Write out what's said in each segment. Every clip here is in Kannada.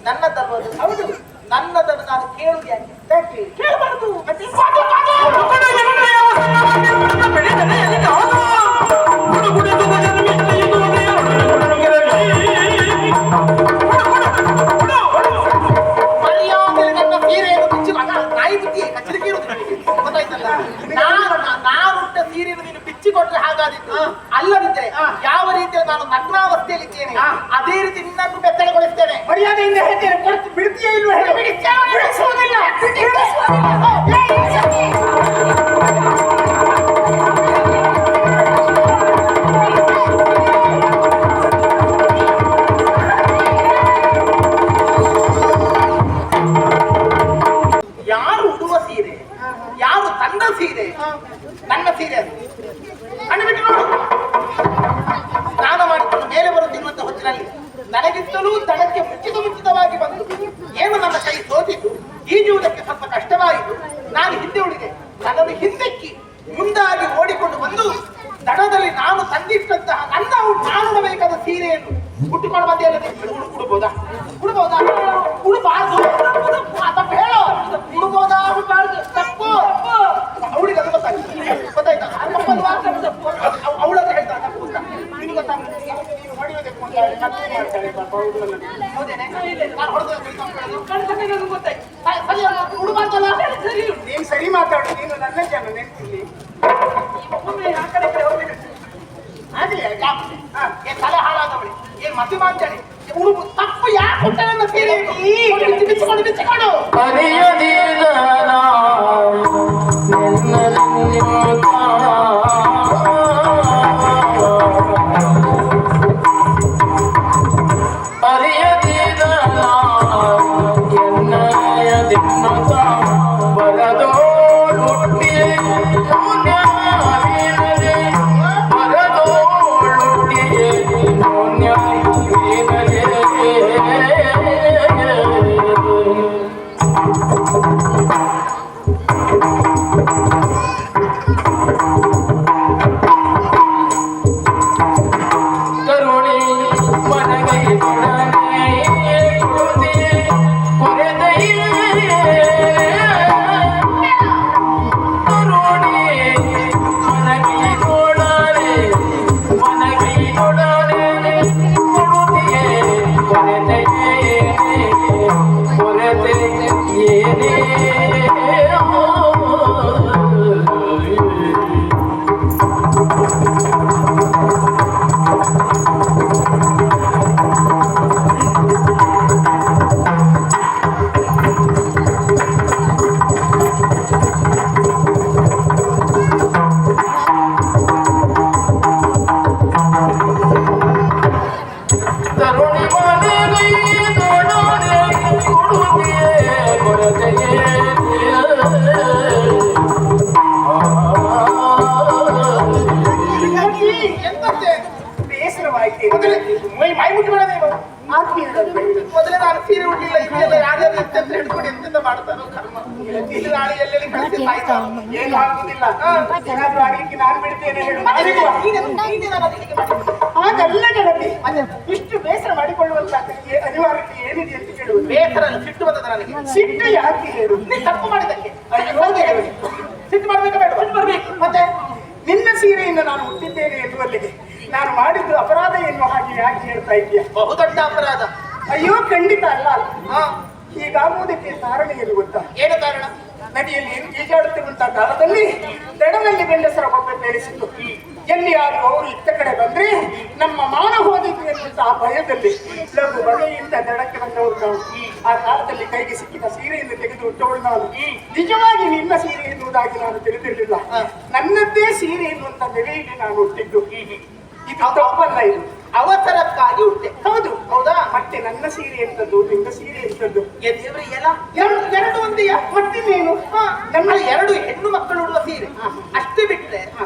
ನನ್ನದಲ್ವದು? ಹೌದು. ನನ್ನದನ್ನು ನಾನು ಕೇಳುವುದು ಯಾಕೆ? ಕೇಳಬಾರದು. ಮತ್ತೆ ಬಿಚ್ಚಿಕೊಟ್ರೆ ಹಾಗಾದಿತ್ತು. ಅಲ್ಲದಿದ್ದರೆ ಯಾವ ರೀತಿಯಲ್ಲಿ ನಾನು ನಗ್ನಾವಸ್ಥೆಯಲ್ಲಿದ್ದೇನೆ ಅದೇ ರೀತಿ ನಿನ್ನನ್ನು ಬೆತ್ತಲೆಗೊಳಿಸ್ತೇನೆ. ಮರ್ಯಾದೆಯಿಂದ ಹೇಳ್ತೇನೆ. ಬಿಡ್ತೀಯೇ ಇಲ್ವ ಹೇಳು. ಬಿಡಿಸುವುದಿಲ್ಲ. ಯಾರು ಉಡುವ ಸೀರೆ, ಯಾರು ತನ್ನ ಸೀರೆ, ನನ್ನ ಸೀರೆ ಅದು ಅಣ್ಣ ಬಿಟ್ಟು ನೋಡು. ಸ್ನಾನ ಮಾಡಿಕೊಂಡು ಮೇಲೆ ಬರುತ್ತಿರುವಂತಹ ಹೊತ್ತಿನಲ್ಲಿ ನನಗಿಂತಲೂ ದಡಕ್ಕೆ ಮುಂಚಿತವಾಗಿ ಬಂದು ಏನು ನನ್ನ ಕೈ ಸೋತಿದ್ದು, ಈಜುವುದಕ್ಕೆ ಸ್ವಲ್ಪ ಕಷ್ಟವಾಯಿತು. ನಾನು ಹಿಂದೆ ಉಳಿದೆ. ನನ್ನನ್ನು ಹಿಂದಕ್ಕೆ ಮುಂದಾಗಿ ಓಡಿಕೊಂಡು ಬಂದು ದಡದಲ್ಲಿ ನಾನು ತಂದಿಟ್ಟಂತಹ ನನ್ನ ಕಾಣಬೇಕಾದ ಸೀರೆಯನ್ನು ಉಟ್ಟುಕೊಂಡು ಬಂದೆ. ಉಡ್ಬೋದಾ? ಉಡ್ಬೋದಾ? ಉಡಬಾರ್ದು. ತಪ್ಪು ಹೇಳೋ. ಉಡ್ಬೋದಾ? ಉಡಬಾರ್ದು. ತಪ್ಪು. ಅವಳಿಗೆ ಅದು ಗೊತ್ತಾಯ್ತಾ? ಅವಳನ್ನು ಹೇಳ್ತಾರೆ ತಪ್ಪು ಅಂತ. ನಿನಗೆ ಗೊತ್ತಾಗ್ತದೆ. ನೀನು ಹೊಡೆಯೋದಕ್ಕೆ ನಾನು ಹೊಡೆದು ಗೊತ್ತಾಯ್ತು. ಉಡಬಾರ್ದಲ್ಲ? ನೀನು ಸರಿ ಮಾತಾಡು. ನೀನು ನನ್ನ ಜನ ನೆನ್ಪಿಲ್ಲಿ ತಲೆ ಹಾಳಾದವಳಿ ಏನ್ ಮದುವೆ ಮಾಡ್ತಾಳೆ. ತಪ್ಪು ಯಾಕೆ ನನ್ನ ಸೀರೆ ಬಿಚ್ಚಿಕೊಂಡು ಬಿಚ್ಚಿಕೊಂಡು ಮೊದಲೇ ನಾನು ಸೀರೆ ಉಡ್ಲಿಲ್ಲ. ಇವೆಲ್ಲ ಯಾರ್ಯಾರು ಎಂತೆಂತ ಹಿಡ್ಕೊಂಡು ಎಂತೆಂತ ಮಾಡ್ತಾರೋ ಕರ್ಮ. ಇಲ್ಲಿ ನಾಳೆ ಎಲ್ಲೆಲ್ಲಿ ಕಳಿಸಿ ಏನು ಆಗುದಿಲ್ಲ. ಏನಾದ್ರೂ ಆಗಲಿಕ್ಕೆ ನಾನು ಬಿಡ್ತೇನೆ ಹೇಳು. ಹಾಗಲ್ಲ ಗೆಳತಿ. ಇಷ್ಟು ಬೇಸರ ಮಾಡಿಕೊಳ್ಳುವಂತ ಅನಿವಾರ್ಯತೆ ಏನಿದೆ ಅಂತ ಕೇಳುವುದು. ಬೇಸರ ಸಿಟ್ಟು ಬಂದದ ನನಗೆ. ಸಿಟ್ಟು ಯಾಕೆ ಹೇಳು? ನೀನು ತಪ್ಪು ಮಾಡಿದ್ದಕ್ಕೆ ಸಿಟ್ಟು ಮಾಡ್ಬೇಕಾ ಬೇಡ? ಬರ್ಬೇಕು. ಮತ್ತೆ ನಿನ್ನ ಸೀರೆಯಿಂದ ನಾನು ಹುಟ್ಟಿದ್ದೇನೆ ಎನ್ನುವಲ್ಲಿಗೆ ನಾನು ಮಾಡಿದ್ದು ಅಪರಾಧ ಎನ್ನುವ ಹಾಗೆ ಯಾಕೆ ಹೇಳ್ತಾ ಇದೆಯಾ? ಬಹುದೊಡ್ಡ ಅಪರಾಧ. ಅಯ್ಯೋ ಖಂಡಿತ ಅಲ್ಲ. ಹೀಗಾಗುವುದಕ್ಕೆ ಕಾರಣ ಏನು ಗೊತ್ತಾ? ಏನು ಕಾರಣ? ನದಿಯಲ್ಲಿ ಈಜಾಡುತ್ತಿರುವಂತಹ ಕಾಲದಲ್ಲಿ ದಡದಲ್ಲಿ ಗಂಡಸರ ಒಬ್ಬ ಬೆಳೆಸಿತ್ತು. ಎಲ್ಲಿಯಾದರೂ ಅವರು ಇತ್ತ ಕಡೆ ಬಂದ್ರೆ ನಮ್ಮ ಮಾನ ಹೋದಿತ್ತು ಎನ್ನುವಂತಹ ಭಯದಲ್ಲಿ ಲಘು ಬಗೆಯಿಂದ ದಡಕ್ಕೆ ಬಂದವರು ನಾವು. ಆ ಕಾಲದಲ್ಲಿ ಕೈಗೆ ಸಿಕ್ಕಿದ ಸೀರೆಯನ್ನು ತೆಗೆದು ಉಟ್ಟವಳು ನಾನು. ನಿಜವಾಗಿ ನಿನ್ನ ಸೀರೆ ಎನ್ನುವುದಾಗಿ ನಾನು ತಿಳಿದಿರಲಿಲ್ಲ. ನನ್ನದ್ದೇ ಸೀರೆ ಎನ್ನುವಂತ ನೆಲೆಯಲ್ಲಿ ನಾನು ಹುಟ್ಟಿದ್ದು. ಇದು ತಪ್ಪಲ್ಲ. ಇದು ಅವಸರಕ್ಕಾಗಿ ಹುಟ್ಟೆ. ಹೌದು. ಹೌದಾ? ಮತ್ತೆ ನನ್ನ ಸೀರೆ ಎಂತದ್ದು, ನಿನ್ನ ಸೀರೆ ಎಂತದ್ದು? ಎರಡು ಒಂದೆಯಾ? ಮತ್ತಿನ್ನೇನು? ನಮ್ಮ ಎರಡು ಹೆಣ್ಣು ಮಕ್ಕಳು ಉಡುವ ಸೀರೆ ಅಷ್ಟೇ ಬಿಟ್ರೆ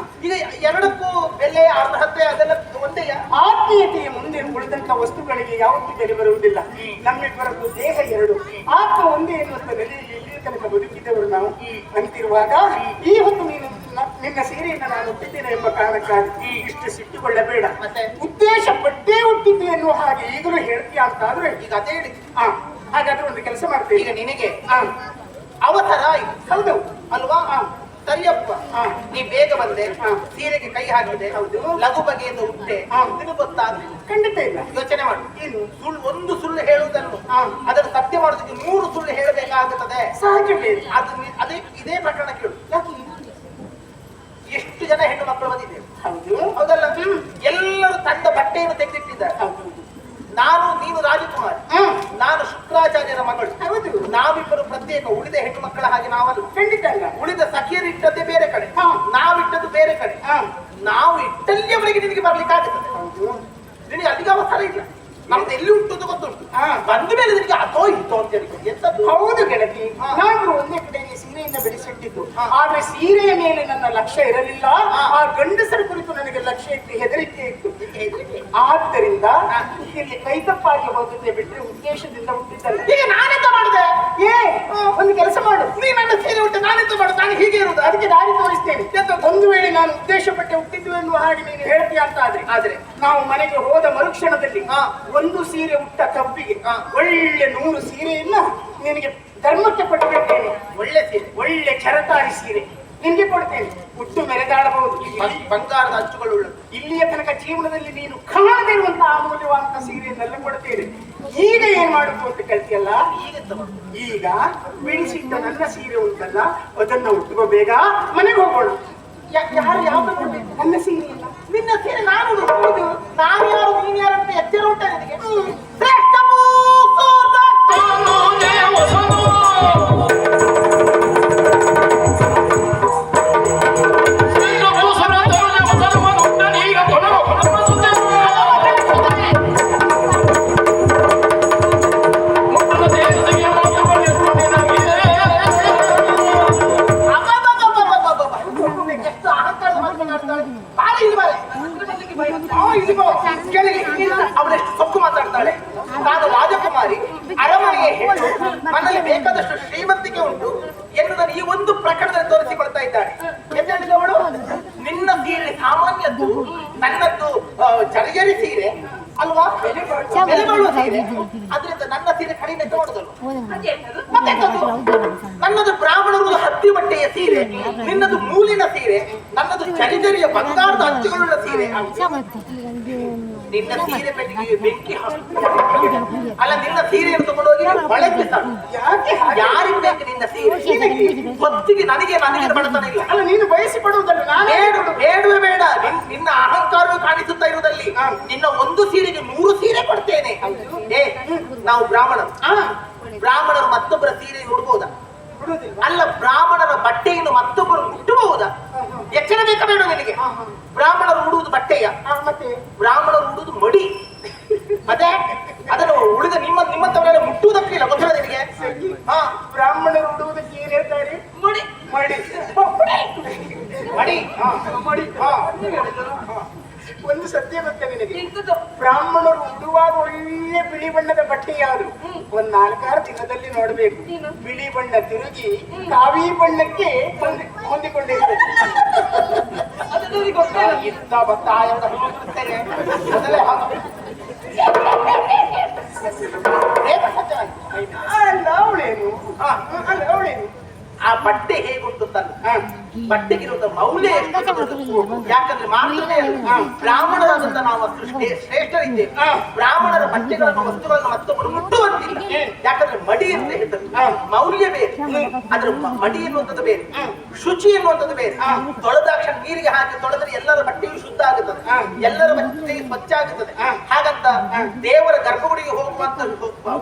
ಈಗ ಎರಡಕ್ಕೂ ಬೆಲೆ ಅರ್ಹತೆ ಅದೆಲ್ಲ ಒಂದೆಯಾ? ಆತ್ಮೀಯತೆಯ ಮುಂದೆ ಉಳಿದಂತ ವಸ್ತುಗಳಿಗೆ ಯಾವತ್ತೂ ಬೆಲೆ ಬರುವುದಿಲ್ಲ. ನಮ್ಮಿಬ್ಬರದ್ದು ದೇಹ ಎರಡು, ಆತ್ಮ ಒಂದೇ ಎನ್ನುವಂತ ನೆಲೆಯಲ್ಲಿ ಇಲ್ಲಿಯ ತನಕ ಬದುಕಿದ್ದವರು ನಾವು. ಅಂತಿರುವಾಗ ಈ ಹೊತ್ತು ನೀನು ನಿನ್ನ ಸೀರೆಯನ್ನು ನಾನು ಹುಟ್ಟಿದ್ದೇನೆ ಎಂಬ ಕಾರಣಕ್ಕಾಗಿ ಇಷ್ಟು ಸಿಟ್ಟುಕೊಳ್ಳಬೇಡ. ಮತ್ತೆ ಉದ್ದೇಶ ಪಟ್ಟೇ ಹುಟ್ಟಿದ್ದು ಎನ್ನುವ ಹಾಗೆ ಈಗಲೂ ಹೇಳ್ತೀಯ ಅಂತಾದ್ರೆ ಈಗ ಅದೇ ಹೇಳಿ. ಹಾಗಾದ್ರೆ ಒಂದು ಕೆಲಸ ಮಾಡ್ತೀವಿ. ಈಗ ನಿನಗೆ ಹಾ, ಅವಸರ ಆಯ್ತು ಹೌದು ಅಲ್ವಾ? ಸರಿಯಪ್ಪ, ನೀ ಬೇಗ ಬಂದೆ, ಹಾ. ಸೀರೆಗೆ ಕೈ ಹಾಕಿದೆ, ಹೌದು. ಲಘು ಬಗೆಯಿಂದ ಉಂಟೆ, ನಿನಗೆ ಗೊತ್ತಾಗ್ಲಿಲ್ಲ. ಖಂಡಿತ ಇಲ್ಲ. ಯೋಚನೆ ಮಾಡು. ಏನು ಒಂದು ಸುಳ್ಳು ಹೇಳುವುದನ್ನು ಅದನ್ನು ಸತ್ಯ ಮಾಡೋದಕ್ಕೆ 3 ಸುಳ್ಳು ಹೇಳಬೇಕಾಗುತ್ತದೆ. ಸಹಜವೇ. ಅದೇ ಇದೇ ಪ್ರಕರಣ ಕೇಳು. ಯಾಕೆ? ಎಷ್ಟು ಜನ ಹೆಣ್ಣು ಮಕ್ಕಳು ಬಂದಿದ್ದೇವೆ, ಹೌದು ಹೌದಲ್ಲ? ಎಲ್ಲರೂ ತಂದ ಬಟ್ಟೆಯನ್ನು ತೆಗೆದಿಟ್ಟಿದ್ದಾರೆ. ಹೌದು. ನಾನು, ನೀನು ರಾಜಕುಮಾರಿ, ನಾನು ಶುಕ್ರಾಚಾರ್ಯರ ಮಗಳು. ಹೌದು. ನಾವಿಬ್ಬರು ಪ್ರತ್ಯೇಕ, ಉಳಿದ ಹೆಣ್ಣು ಮಕ್ಕಳ ಹಾಗೆ ನಾವಲ್ಲ. ಖಂಡಿತ ಅಲ್ಲ. ಉಳಿದ ಸಖಿಯರು ಇಟ್ಟದ್ದೇ ಬೇರೆ ಕಡೆ, ಹಾ. ನಾವಿಟ್ಟದ್ದು ಬೇರೆ ಕಡೆ. ನಾವು ಇಟ್ಟಲ್ಲಿಯವರೆಗೆ ನಿನಗೆ ಬರ್ಲಿಕ್ಕೆ ಆಗುತ್ತದೆ. ಹೌದು. ನಿನಗೆ ಅಲ್ಲಿಗೆ ಅವಸರ ಇಲ್ಲ. ನಮ್ದು ಎಲ್ಲಿ ಉಂಟು ಅಂತ ಗೊತ್ತುಂಟು. ಬಂದ ಮೇಲೆ ನಿನಗೆ ಅದೋ ಇತ್ತು ಅಂತ ಹೇಳಿ ಎಂತದ್ದು. ಹೌದು ಗೆಳತಿ, ನಾನು ಒಂದೇ ಕಡೆ ಸೀರೆಯಿಂದ ಬಿಡಿಸಿಟ್ಟಿದ್ದು. ಆದ್ರೆ ಸೀರೆಯ ಮೇಲೆ ನನ್ನ ಲಕ್ಷ್ಯ ಇರಲಿಲ್ಲ. ಆ ಗಂಡಸರ ಕುರಿತು ನನಗೆ ಲಕ್ಷ್ಯ ಇಟ್ಟು ಹೆದರಿಕೆ ಇತ್ತು. ಆದ್ದರಿಂದ ಇಲ್ಲಿ ಕೈತಪ್ಪಾಗಿ ಹೋಗುತ್ತೆ ಬಿಟ್ಟರೆ ಉದ್ದೇಶದಿಂದ ಹುಟ್ಟಿದ್ದಲ್ಲ. ಈಗ ನಾನೆಂತ ಮಾಡಿದೆ? ಒಂದು ಕೆಲಸ ಮಾಡು. ನೀ ನನ್ನ ಸೀರೆ ಉಂಟು, ನಾನೆಂತ ಮಾಡು? ನಾನು ಹೀಗೆ ಇರುವುದು. ಅದಕ್ಕೆ ದಾರಿ ತೋರಿಸ್ತೇನೆ. ಒಂದು ವೇಳೆ ನಾನು ಉದ್ದೇಶ ಪಟ್ಟೆ ಹುಟ್ಟಿದ್ದು ಎನ್ನುವ ಹಾಗೆ ನೀನು ಹೇಳ್ತೀಯ ಅಂತ ಆದ್ರೆ ನಾವು ಮನೆಗೆ ಹೋದ ಮರುಕ್ಷಣದಲ್ಲಿ ಒಂದು ಸೀರೆ ಉಟ್ಟ ಕಬ್ಬಿಗೆ ಒಳ್ಳೆ 100 ಸೀರೆಯನ್ನ ನಿನಗೆ ಧರ್ಮಕ್ಕೆ ಕೊಟ್ಟುಬಿಡ್ತೇನೆ. ಒಳ್ಳೆ ಸೀರೆ, ಒಳ್ಳೆ ಚರತಾರಿ ಸೀರೆ ನಿನ್ಗೆ ಕೊಡ್ತೇನೆ. ಉಟ್ಟು ಮೆರೆದಾಡಬಹುದು. ಬಂಗಾರದ ಅಂಚುಗಳು. ಇಲ್ಲಿಯ ತನಕ ಜೀವನದಲ್ಲಿ ನೀನು ಕಾಣದೇ ಇರುವಂತಹ ಅಮೂಲ್ಯವಾದಂತಹ ಸೀರೆಯನ್ನೆಲ್ಲ ಕೊಡ್ತೇನೆ. ಈಗ ಏನ್ ಮಾಡುದು ಅಂತ ಕೇಳ್ತೀಯಲ್ಲ, ಈಗ ಬಿಡಿಸಿಟ್ಟ ನನ್ನ ಸೀರೆ ಉಂಟಲ್ಲ, ಅದನ್ನ ಉಟ್ಕೋಬೇಗ ಮನೆಗೆ ಹೋಗೋಣ. ಯಾರು ಯಾವ್ದು ಕೊಡ್ಬೇಕು? ನನ್ನ ಸೀರೆ ಇಲ್ಲ. ನಿನ್ನ ಸೀರೆ ನಾನು ಉಡುವುದು. ನಾನು ಯಾರು, ನೀನು ಯಾರು ಅಂತ ಎಚ್ಚರ ಉಂಟ ನಿನಗೆ? ಶ್ರೇಷ್ಠ ಅವಳೆಷ್ಟು ಸೊಕ್ಕು ಮಾತಾಡ್ತಾಳೆ. ನಾನು ರಾಜಕುಮಾರಿ, ಅರಮನೆಯ ಹೆಣ್ಣು, ನನ್ನಲ್ಲಿ ಬೇಕಾದಷ್ಟು ಶ್ರೀಮಂತಿಕೆ ಉಂಟು ಎನ್ನುವುದನ್ನು ಈ ಒಂದು ಪ್ರಕರಣದಲ್ಲಿ ತೋರಿಸಿಕೊಳ್ತಾ ಇದ್ದಾಳೆ. ಎಂದೇಳಿದವಳು ನಿನ್ನ ಸೀರೆ ಸಾಮಾನ್ಯದ್ದು, ನನ್ನದ್ದು ಜರಿಜರಿ ಸೀರೆ ಅಲ್ವಾ, ಬೆಲೆ ಬಾಳುವ ಸೀರೆ. ಅದರಿಂದ ನನ್ನ ಸೀರೆ ಕಡಿಮೆ ತಗೊಳ್ಳೋದಲ್ಲ. ನನ್ನದು ಬ್ರಾಹ್ಮಣರು ಹತ್ತಿ ಬಟ್ಟೆಯ ಸೀರೆ, ನಿನ್ನದು ನೂಲಿನ ಸೀರೆ, ನನ್ನದು ಜರಿಜರಿಯ ಬಂಗಾರದ ಅಂಚುಗಳ ಸೀರೆ. ನಿನ್ನ ಸೀರೆ ಪೆಟ್ಟಿಗೆ ಬೆಂಕಿ ಅಲ್ಲ, ನಿನ್ನ ಸೀರೆಯನ್ನು ತಗೊಂಡೋಗಿ ಬಳಕೆ ಯಾರಿಗೆ ಬೇಕು ನಿನ್ನ ಸೀರೆ? ಹೊತ್ತಿಗೆ ನನಗೆ ಬಡತನ ಇಲ್ಲ. ಅಲ್ಲ, ನೀನು ಬಯಸಿಪಡುವುದಲ್ಲ. ಬೇಡವೇ ಬೇಡ. ನಿನ್ನ ಅಹಂಕಾರವು ಕಾಣಿಸುತ್ತಾ ಇರುವುದಲ್ಲಿ ನಿನ್ನ ಒಂದು ಸೀರೆಗೆ 100 ಸೀರೆ ಕೊಡ್ತೇನೆ. ನಾವು ಬ್ರಾಹ್ಮಣರು ಮತ್ತೊಬ್ಬರ ಸೀರೆ ಉಡ್ಬಹುದಾ? ಅಲ್ಲ, ಬ್ರಾಹ್ಮಣರ ಬಟ್ಟೆಯನ್ನು ಮತ್ತೊಬ್ಬರು ಮುಟ್ಟಬಹುದಾ? ಎಚ್ಚರ ಬೇಕಾ ಬೇಡ ನಿನಗೆ? ಬ್ರಾಹ್ಮಣರು ಉಡುವುದು ಬಟ್ಟೆಯ, ಮತ್ತೆ ಬ್ರಾಹ್ಮಣರು ಉಡುವುದು ಮಡಿ. ಮತ್ತೆ ಅದನ್ನು ಉಳಿದ ನಿಮ್ಮಂತವರೆಲ್ಲ ಮುಟ್ಟುವುದಕ್ಕಿಲ್ಲ. ಗೊತ್ತಿಲ್ಲ ನಿನಗೆ? ಬ್ರಾಹ್ಮಣರು ಉಡುವುದಕ್ಕೆ ಏನ್ ಹೇಳ್ತಾರೆ? ಮಡಿ. ಮಡಿ ಮಡಿ ಮಡಿ. ಒಂದು ಸತ್ಯ ಗೊತ್ತ ನಿನಗೆ? ಬ್ರಾಹ್ಮಣರು ಉಡುವಾಗ ಒಳ್ಳೆ ಬಿಳಿ ಬಣ್ಣದ ಬಟ್ಟೆ ಯಾವುದು? 4-6 ದಿನದಲ್ಲಿ ನೋಡ್ಬೇಕು, ಬಿಳಿ ಬಣ್ಣ ತಿರುಗಿ ಕಾವಿ ಬಣ್ಣಕ್ಕೆ ಹೊಂದಿಕೊಂಡಿರ್ತದೆ. ಇಂಥ ಬತ್ತಾಯ ಅವಳೇನು ಆ ಬಟ್ಟೆ ಹೇಗುಂಟು ತನ್ನ ಬಟ್ಟೆಗಿರುವಂತ ಮೌಲ್ಯ ಯಾಕಂದ್ರೆ ಮಾತ್ರವೇ ಬ್ರಾಹ್ಮಣರಾದಂತ ನಾವು ಅಷ್ಟು ಶ್ರೇಷ್ಠರಿದ್ದೇವೆ. ಬ್ರಾಹ್ಮಣರ ಬಟ್ಟೆಗಳನ್ನು ವಸ್ತುಗಳನ್ನು ಮತ್ತೊಬ್ಬರು ಮುಟ್ಟುವಂತಿಲ್ಲ. ಯಾಕಂದ್ರೆ ಮಡಿ ಅಂತ ಹೇಳ್ತಾರೆ, ಮೌಲ್ಯ ಬೇರೆ. ಅದ್ರ ಮಡಿ ಎನ್ನುವಂಥದ್ದು ಬೇರೆ, ಶುಚಿ ಎನ್ನುವಂಥದ್ದು ಬೇರೆ. ತೊಳೆದಾಕ್ಷಣ ನೀರಿಗೆ ಹಾಕಿ ತೊಳೆದ್ರೆ ಎಲ್ಲರ ಬಟ್ಟೆಯು ಶುದ್ಧ ಆಗುತ್ತದೆ, ಎಲ್ಲರ ಬಟ್ಟೆ ಸ್ವಚ್ಛ ಆಗುತ್ತದೆ. ಹಾಗಂತ ದೇವರ ಗರ್ಭಗುಡಿಗೆ ಹೋಗುವಂತ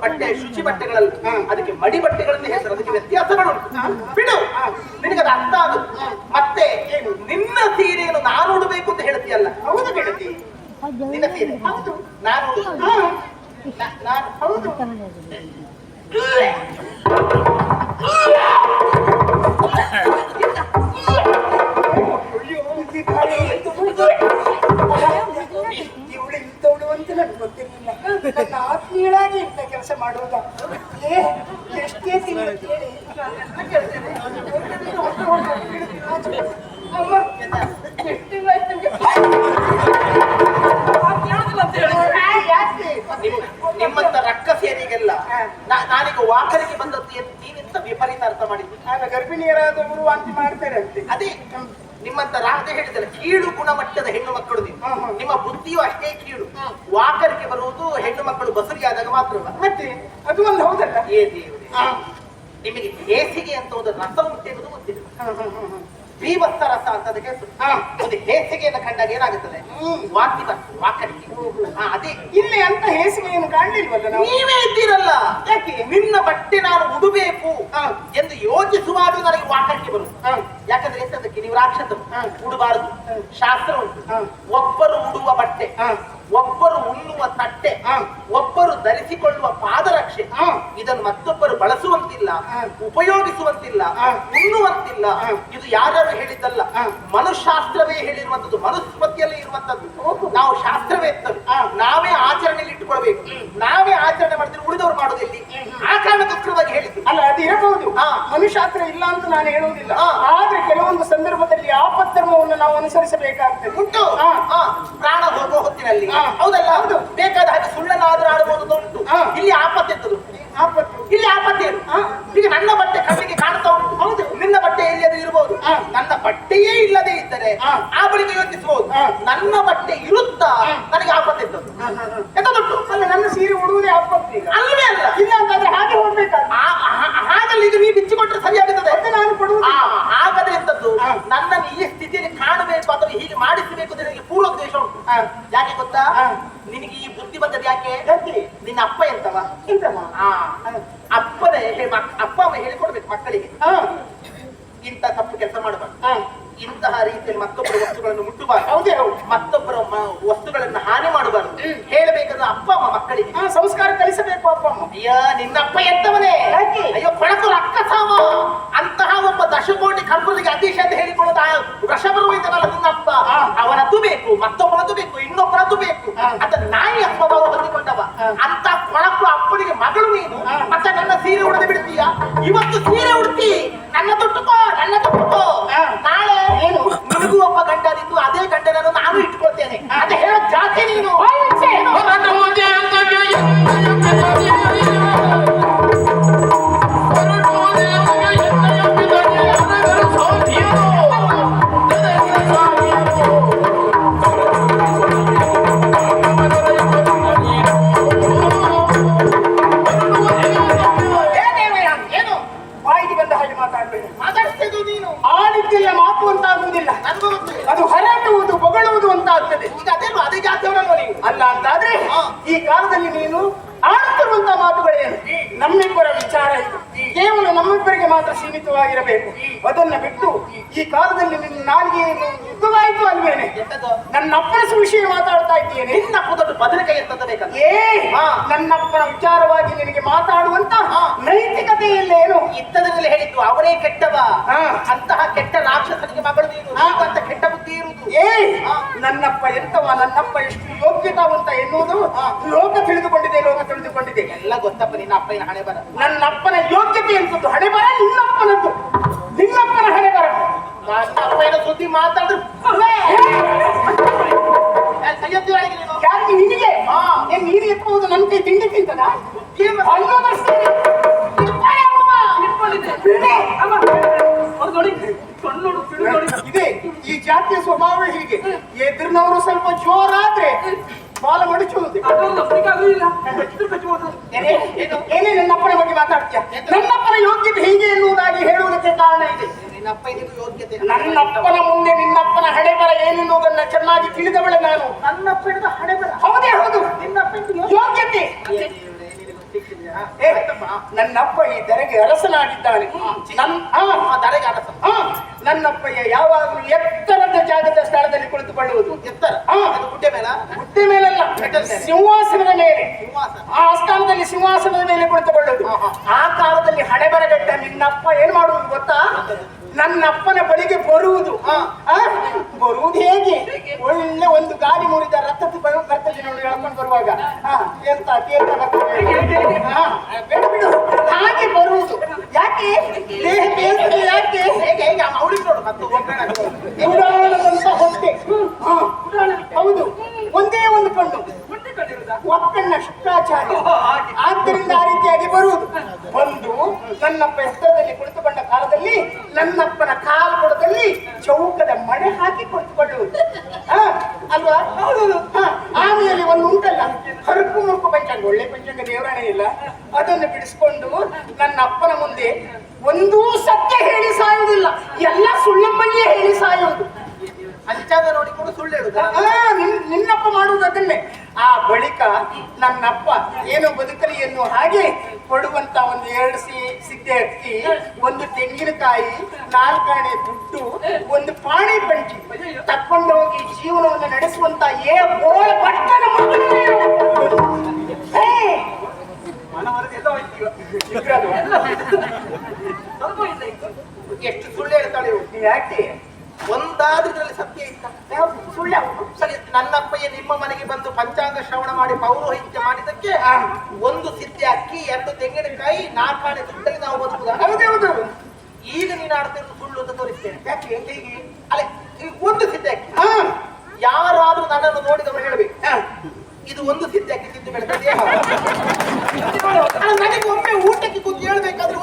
ಬಟ್ಟೆ ಶುಚಿ ಬಟ್ಟೆಗಳಲ್ಲಿ ಅದಕ್ಕೆ ಮಡಿ ಬಟ್ಟೆಗಳನ್ನ ಹೇಳ್ತಾರೆ. ಅದಕ್ಕೆ ವ್ಯತ್ಯಾಸಗಳುಂಟು. ಬಿಡು, ನಿನಗದು ಅರ್ಥ ಆಗುತ್ತೆ. ಮತ್ತೆ ನಿನ್ನ ಸೀರೆಯನ್ನು ನಾನು ಉಡಬೇಕು ಅಂತ ಹೇಳ್ತೀಯಲ್ಲ? ಹೌದು ಗೆಳತಿ, ನಿನ್ನ ಸೀರೆ ಹೌದು ನಾನು ನಾನು ಹೌದು. ಇವಳು ಇಂಥವಳು ಅಂತ ನನಗೆ ಗೊತ್ತಿರಲಿಲ್ಲ. ನನ್ನ ಆತ್ಮೀಯಳಾಗಿ ಇಂಥ ಕೆಲಸ ಮಾಡುವುದ ಎಷ್ಟೇ ತಿಂಗಳು ಕೇಳಿ ನಿಮ್ಮಂತ ರಕ್ಕ ಸೇರಿಗೆಲ್ಲ ಇಲ್ಲ. ನಾನೀಗ ವಾಕರಿಗೆ ಬಂದದ್ದು ಎಂದು ನೀನಿಂತ ವಿಪರೀತ ಅರ್ಥ ಮಾಡಿದ್ದೆ. ಆಗ ಗರ್ಭಿಣಿಯರಾದವರು ವಾಂತಿ ಮಾಡ್ತಾರೆ ಅಂತೆ. ಅದೇ ನಿಮ್ಮಂತ ರಾಧೆ ಹೇಳಿದರೆ ಕೀಳು ಗುಣಮಟ್ಟದ ಹೆಣ್ಣು ಮಕ್ಕಳು ನೀವು. ನಿಮ್ಮ ಬುದ್ಧಿಯು ಅಷ್ಟೇ ಕೀಳು. ವಾಕರಿಗೆ ಬರುವುದು ಹೆಣ್ಣು ಮಕ್ಕಳು ಬಸುರಿ ಆದಾಗ ಮಾತ್ರವಲ್ಲ. ಮತ್ತೆ ಅದು ಒಂದು ಹೌದಲ್ಲ. ಏ ದೇವರೇ, ನಿಮಗೆ ಹೇಸಿಗೆ ಅಂತ ಒಂದು ರಸ ಉಂಟು ಎನ್ನುವುದು ಗೊತ್ತಿಲ್ಲ. ಭೀಮಸ್ತ ರಸ ಅಂತ ಅದಕ್ಕೆ ಹೆಸರು. ಒಂದು ಹೇಸಿಗೆಯನ್ನು ಕಂಡಾಗ ಏನಾಗುತ್ತದೆ? ವಾಂತಿ ಬರ್ತದೆ ವಾಕರಿಗೆ. ಅದೇ ಇಲ್ಲಿ ಅಂತ ಹೇಸಿಗೆಯನ್ನು ಕಾಣಲಿಲ್ವಲ್ಲ ನಾವು. ನೀವೇ ಇದ್ದೀರಲ್ಲ, ಯಾಕೆ ನಿನ್ನ ಬಟ್ಟೆ ನಾನು ಉಡಬೇಕು ಎಂದು ಯೋಚಿಸುವಾಗ ನನಗೆ ವಾಕರಿಗೆ ಬರುವುದು. ಯಾಕಂದ್ರೆ ಎಂತದಕ್ಕೆ ನೀವು ರಾಕ್ಷಸರು ಉಡಬಾರದು, ಶಾಸ್ತ್ರ ಉಂಟು. ಒಬ್ಬರು ಉಡುವ ಬಟ್ಟೆ, ಒಬ್ಬರು ಉಣ್ಣುವ ತಟ್ಟೆ, ಒಬ್ಬರು ಧರಿಸಿಕೊಳ್ಳುವ ಪಾದರಕ್ಷೆ, ಇದನ್ನು ಮತ್ತೊಬ್ಬರು ಬಳಸುವಂತಿಲ್ಲ, ಉಪಯೋಗಿಸುವಂತಿಲ್ಲ, ಉಣ್ಣುವಂತಿಲ್ಲ. ಇದು ಯಾರ್ಯಾರು ಹೇಳಿದ್ದಲ್ಲ, ಮನುಶಾಸ್ತ್ರವೇ ಹೇಳಿರುವಂತದ್ದು, ಮನುಸ್ಮೃತಿಯಲ್ಲಿ ಇರುವಂತದ್ದು. ನಾವು ಶಾಸ್ತ್ರವೇ ಇರ್ತದೆ, ನಾವೇ ಆಚರಣೆಯಲ್ಲಿ ಇಟ್ಟುಕೊಳ್ಬೇಕು. ನಾವೇ ಆಚರಣೆ ಮಾಡಿದ್ರೆ ಉಳಿದವರು ಮಾಡೋದಿಲ್ಲ. ಆ ಕಾರಣಕ್ಕೋಸ್ಕರವಾಗಿ ಹೇಳಿದ್ದು ಅಲ್ಲ. ಅದು ಇರಬಹುದು, ಮನುಶಾಸ್ತ್ರ ಇಲ್ಲ ಅಂತ ನಾನು ಹೇಳುವುದಿಲ್ಲ. ಆದ್ರೆ ಕೆಲವೊಂದು ಸಂದರ್ಭದಲ್ಲಿ ಆಪತ್ತರ್ಮವನ್ನು ನಾವು ಅನುಸರಿಸಬೇಕಾಗ್ತದೆ. ಉಂಟು, ಪ್ರಾಣ ಹೋಗುವ ಹೊತ್ತಿನಲ್ಲಿ. ಹೌದಲ್ಲ? ಹೌದು. ಬೇಕಾದ ಹಾಗೆ ಸುಳ್ಳನ್ನಾದ್ರೂ ಆಡಬಹುದು ಉಂಟು. ಇಲ್ಲಿ ಆಪತ್ತೆಂತದ್ದು? ಆಪತ್ತು ಇಲ್ಲಿ ಆಪತ್ತೇನು? ಈಗ ನನ್ನ ಬಟ್ಟೆ ಕಣ್ಣಿಗೆ ಕಾಣ್ತಾ ಉಂಟು. ಹೌದು, ನಿನ್ನ ಬಟ್ಟೆ ಎಲ್ಲಿಯಾದ್ರೂ ಇರಬಹುದು. ನನ್ನ ಬಟ್ಟೆಯೇ ಇಲ್ಲದೆ ಇದ್ದರೆ ಆ ಬಳಿಕ ಯೋಚಿಸಬಹುದು. ನನ್ನ ಬಟ್ಟೆ ಇರುತ್ತಾ ನನಗೆ ಆಪತ್ತೆಂತದ್ದು ಎಂತದುಂಟು? ಅಲ್ಲ, ನನ್ನ ಸೀರೆ ಉಡುವುದೇ ಆಪತ್ತು. ಈಗ ಅಲ್ವೇ ಅಲ್ಲ. ಇಲ್ಲ ಅಂತಂದ್ರೆ ಹಾಗೆ ಹೋಗ್ಬೇಕಾಗ ಹಾಗಲ್ಲಿ ಈಗ ನೀವು ಬಿಚ್ಚಿಕೊಟ್ರೆ ಸರಿಯಾಗುತ್ತದೆ. ನಾನು ಕೊಡುವುದು ಹಾಗಾದ್ರೆ ಎಂತದ್ದು? ನನ್ನನ್ನು ಈ ಸ್ಥಿತಿಯಲ್ಲಿ ಕಾಣಬೇಕು ಅಥವಾ ಹೀಗೆ ಮಾಡಿಸಬೇಕು ನಿನಗೆ ಪೂರ್ವೋದ್ದೇಶ ಉಂಟು. ಯಾಕೆ ಗೊತ್ತಾ? ನಿನಗೆ ಈ ಬುದ್ಧಿ ಬಂದದ್ದು ಯಾಕೆ? ನಿನ್ನ ಅಪ್ಪ ಎಂತವ? ಅಪ್ಪನೇ ಅಪ್ಪ ಅಮ್ಮ ಹೇಳಿಕೊಡ್ಬೇಕು ಮಕ್ಕಳಿಗೆ, ಇಂಥ ತಪ್ಪು ಕೆಲಸ ಮಾಡಬಾರ್ದು, ಇಂತಹ ರೀತಿಯಲ್ಲಿ ಮತ್ತೊಬ್ಬರ ವಸ್ತುಗಳನ್ನು ಮುಟ್ಟಬಾರ್ದು. ಹೌದೇ ಹೌದು. ಮತ್ತೊಬ್ಬರ ವಸ್ತುಗಳನ್ನು ಹಾನಿ ಮಾಡಬಾರ್ದು ಹೇಳಬೇಕಾದ್ರೆ ಅಪ್ಪ ಅಮ್ಮ ಮಕ್ಕಳಿಗೆ ಸಂಸ್ಕಾರ ಕಲಿಸಬೇಕು. ಅಪ್ಪ ಅಮ್ಮ. ಅಯ್ಯ, ನಿನ್ನಪ್ಪ ಎಂತವನೇ? ಅಯ್ಯೋ ಕೊಳಕು ರಕ್ಕ ಸಾಮ. ಅಂತಹ ಒಬ್ಬ ದಶಕೋಟಿ ಕರ್ಪೂರಿಗೆ ಅಧೀಶ ಅಂತ ಹೇಳಿಕೊಳ್ಳೋದು ವೃಷಭರು ಇದ್ದಾನಲ್ಲ ನಿನ್ನಪ್ಪ, ಅವನದ್ದು ಬೇಕು, ಮತ್ತೊಬ್ಬರದ್ದು ಬೇಕು, ಇನ್ನೊಬ್ಬರದ್ದು ಬೇಕು ಅಂತ ನಾಯಿ ಸ್ವಭಾವ ಹೊಂದಿಕೊಂಡವ. ಅಂತ ಕೊಳಕು ಅಪ್ಪನಿಗೆ ಮಗಳು ನೀನು. ಮತ್ತೆ ನನ್ನ ಸೀರೆ ಉಡದೆ ಬಿಡ್ತೀಯ? ಇವತ್ತು ಸೀರೆ ಉಡ್ತಿ, ನನ್ನ ತೊಟ್ಟುಕೋ, ನನ್ನ ತೊಟ್ಟುಕೋ. ನಾಳೆ ಏನು ನಿನಗೂ ಒಬ್ಬ ಗಂಡನಿದ್ದು ಅದೇ ಗಂಡನನ್ನು ನಾನು ಇಟ್ಕೊಳ್ತೇನೆ ಅಂತ ಹೇಳೋ ಜಾತಿ ನೀನು. ಅದು ಹರಟುವುದು ಬೊಗಳುವುದು ಅಂತ ಆಗ್ತದೆ. ಈಗ ಅದೇ ಜಾತಿಯವರಲ್ವ ನೀವು? ಅಲ್ಲ ಅಂತಾದ್ರೆ ಈ ಕಾಲದಲ್ಲಿ ನೀನು ಆಡುತ್ತಿರುವಂತಹ ಮಾತುಗಳೇನು? ನಮ್ಮಿಬ್ಬರ ವಿಚಾರ ಇದು ಕೇವಲ ನಮ್ಮಿಬ್ಬರಿಗೆ ಮಾತ್ರ ಸೀಮಿತವಾಗಿರಬೇಕು. ಅದನ್ನ ಬಿಟ್ಟು ಈ ಕಾಲದಲ್ಲಿ ನಿನ್ನ ನಾಲಿಗೆ ಯುದ್ಧವಾಯಿತು ಅಲ್ವೇನೆ? ನನ್ನಪ್ಪನ ವಿಷಯ ಮಾತಾಡ್ತಾ ಇದ್ದೇನೆ. ನಿನ್ನಪ್ಪ ದೊಡ್ಡ ಬದಲಿಕೆ ಎತ್ತದ ಬೇಕಲ್ಲ? ನನ್ನಪ್ಪನ ವಿಚಾರವಾಗಿ ನಿನಗೆ ಮಾತಾಡುವಂತ ನೈತಿಕತೆ ಇಲ್ಲೇನು? ಇದ್ದದಲ್ಲಿ ಹೇಳಿದ್ದು ಅವರೇ ಕೆಟ್ಟವ. ಅಂತಹ ಕೆಟ್ಟ ರಾಕ್ಷಸನಿಗೆ ಮಗಳು ನೀನು. ಅಂತ ಕೆಟ್ಟ ಬುದ್ಧಿ ಇರುವುದು. ನನ್ನಪ್ಪ ಎಂತವ, ನನ್ನಪ್ಪ ಎಷ್ಟು ಯೋಗ್ಯತಾವಂತ ಎನ್ನುವುದು ಲೋಕ ತಿಳಿದುಕೊಂಡಿದೆ, ಲೋಕ ತಿಳಿದುಕೊಂಡಿದೆ. ಎಲ್ಲ ಗೊತ್ತಪ್ಪ ನಿನ್ನ ಅಪ್ಪನ ಹಣೆ ಬರ. ನನ್ನಪ್ಪನ ಯೋಗ್ಯತೆ ಎಂತದ್ದು ಹಣೆ ಬರ, ನಿನ್ನಪ್ಪನದ್ದು. ನಿನ್ನಪ್ಪನ ಹಣೆ ಬರ. ನನ್ನ ಅಪ್ಪನ ಸುದ್ದಿ ಮಾತಾಡಿದ್ರು ಯಾರಿಗೆ? ನಿನಗೆ ನೀರು ಎತ್ತಬಹುದು ನನ್ನ ಕೈ ತಿಂಡಿ ತಿಂತದ ಇದೆ. ಈ ಜಾತಿಯ ಸ್ವಭಾವ ಹೀಗೆ. ಎದುರಿನವರು ಸ್ವಲ್ಪ ಜೋರಾದ್ರೆ ಬಾಲ ಮಡಚುವುದು. ಏನೇ ನನ್ನಪ್ಪನ ಬಗ್ಗೆ ಮಾತಾಡ್ತೀಯ? ನನ್ನಪ್ಪನ ಯೋಗ್ಯತೆ ಹೀಗೆ ಎನ್ನುವುದಾಗಿ ಹೇಳುವುದಕ್ಕೆ ಕಾರಣ ಇದೆ. ಯೋಗ್ಯತೆ ನನ್ನಪ್ಪನ ಮುಂದೆ ನಿನ್ನಪ್ಪನ ಹಣೆ ಬರ ಏನೆನ್ನುವುದನ್ನ ಚೆನ್ನಾಗಿ ತಿಳಿದವಳೆ ನಾನು. ನನ್ನಪ್ಪನ ಹಣೆ ಬರ? ಹೌದೇ ಹೌದು. ಯೋಗ್ಯತೆ. ನನ್ನಪ್ಪ ಈ ದರೆಗೆ ಅರಸನಾಗಿದ್ದಾನೆ. ನನ್ನಪ್ಪಯ್ಯ ಯಾವಾಗಲೂ ಎತ್ತರದ ಜಾಗದ ಸ್ಥಳದಲ್ಲಿ ಕುಳಿತುಕೊಳ್ಳುವುದು. ಎತ್ತರ ಗುಡ್ಡೆ ಮೇಲಲ್ಲ, ಸಿಂಹಾಸನದ ಮೇಲೆ. ಆ ಸ್ಥಾನದಲ್ಲಿ ಸಿಂಹಾಸನದ ಮೇಲೆ ಕುಳಿತುಕೊಳ್ಳುವುದು. ಆ ಕಾಲದಲ್ಲಿ ಹಣೆ ಬರಗಟ್ಟ ನಿನ್ನಪ್ಪ ಏನ್ ಮಾಡುವುದು ಗೊತ್ತಾ? ನನ್ನಪ್ಪನ ಬಳಿಗೆ ಬರುವುದು. ಬರುವುದು ಹೇಗೆ? ಒಳ್ಳೆ ಒಂದು ಗಾಡಿ ಮುರಿದ ರಥದ ಬರ್ತದೆ ನೋಡಿ, ಹೇಳ್ಕೊಂಡು ಬರುವಾಗ ಎಂತ ಬಿಡು ಹಾಗೆ ಬರುವುದು. ಯಾಕೆ ಯಾಕೆ ಉಡಾಣದಂತ ಹೊಟ್ಟೆ. ಹೌದು, ಒಂದೇ ಒಂದು ಕಣ್ಣು, ಒಕ್ಕಣ್ಣ ಶುಕ್ರಾಚಾರ್ಯ. ಆದ್ದರಿಂದ ಆ ರೀತಿ ನನ್ನಪ್ಪ ಎತ್ತರದಲ್ಲಿ ಕುಳಿತುಕೊಂಡ ಕಾಲದಲ್ಲಿ ನನ್ನಪ್ಪನ ಕಾಲ್ಬುಡದಲ್ಲಿ ಚೌಕದ ಮಣೆ ಹಾಕಿ ಕುಳಿತುಕೊಳ್ಳುವುದು ಅಲ್ವಾ? ಆಮೇಲೆ ಒಂದು ಉಂಟಲ್ಲ ಹರಕು ಮುರುಕು ಪಂಚಾಂಗ, ಒಳ್ಳೆ ಪಂಚಾಂಗ ದೇವರಾಣೆ ಇಲ್ಲ, ಅದನ್ನು ಬಿಡಿಸ್ಕೊಂಡು ನನ್ನ ಅಪ್ಪನ ಮುಂದೆ ಒಂದೂ ಸತ್ಯ ಹೇಳಿ ಸಾಯುವುದಿಲ್ಲ, ಎಲ್ಲ ಸುಳ್ಳಪ್ಪನಿಯೇ ಹೇಳಿ ಸಾಯುವುದು. ಅಂಚಾಗ ನೋಡಿಕೊಂಡು ಸುಳ್ಳು ಹೇಳುದ? ನಿನ್ನಪ್ಪ ಮಾಡುವುದು ಅದನ್ನೇ. ಆ ಬಳಿಕ ನನ್ನಪ್ಪ ಏನು ಬದುಕಲಿ ಎನ್ನುವ ಹಾಗೆ ಕೊಡುವಂತ ಒಂದು 2 ಸಿದ್ದೆ ಅಕ್ಕಿ, ಒಂದು ತೆಂಗಿನಕಾಯಿ, 4 ಆಣೆ ದುಡ್ಡು, ಒಂದು ಪಾಣಿ ಪಂಚಿ ತಕ್ಕೊಂಡು ಹೋಗಿ ಜೀವನವನ್ನು ನಡೆಸುವಂತ ಎಷ್ಟು ಸುಳ್ಳು ಹೇಳ್ತಾಳೆ ಯಾಕೆ? ಒಂದಾದ್ರಲ್ಲಿ ಸತ್ಯ ಇತ್ತ? ಸುಳ್ಳು ಸರಿ, ನನ್ನಪ್ಪಯ್ಯ ನಿಮ್ಮ ಮನೆಗೆ ಬಂದು ಪಂಚಾಂಗ ಶ್ರವಣ ಮಾಡಿ ಪೌರೋಹಿತ್ಯ ಮಾಡಿದ್ದಕ್ಕೆ ಒಂದು ಸಿದ್ದೆ ಅಕ್ಕಿ, 2 ತೆಂಗಿನಕಾಯಿ, 4 ಆಣೆ ದುಡ್ಡಲ್ಲಿ ನಾವು ಬದುಕುದ? ಹೌದೌದು. ಈಗ ನೀನು ಆಡ್ತಿರೋದು ಸುಳ್ಳು ಅಂತ ತೋರಿಸ್ತೇನೆ. ಯಾಕೆ ಹೀಗೆ? ಅಲ್ಲ, ಈಗ ಒಂದು ಸಿದ್ದೆ ಅಕ್ಕಿ, ಯಾರಾದ್ರೂ ನನ್ನನ್ನು ನೋಡಿದವರು ಹೇಳ್ಬೇಕು ಇದು ಒಂದು ಸಿದ್ದೆ ಅಕ್ಕಿ ತಿಂದು ಬೆಳೆದ ನನಗೆ ಒಮ್ಮೆ ಊಟಕ್ಕೆ ಕೂತು ಹೇಳ್ಬೇಕಾದ್ರೆ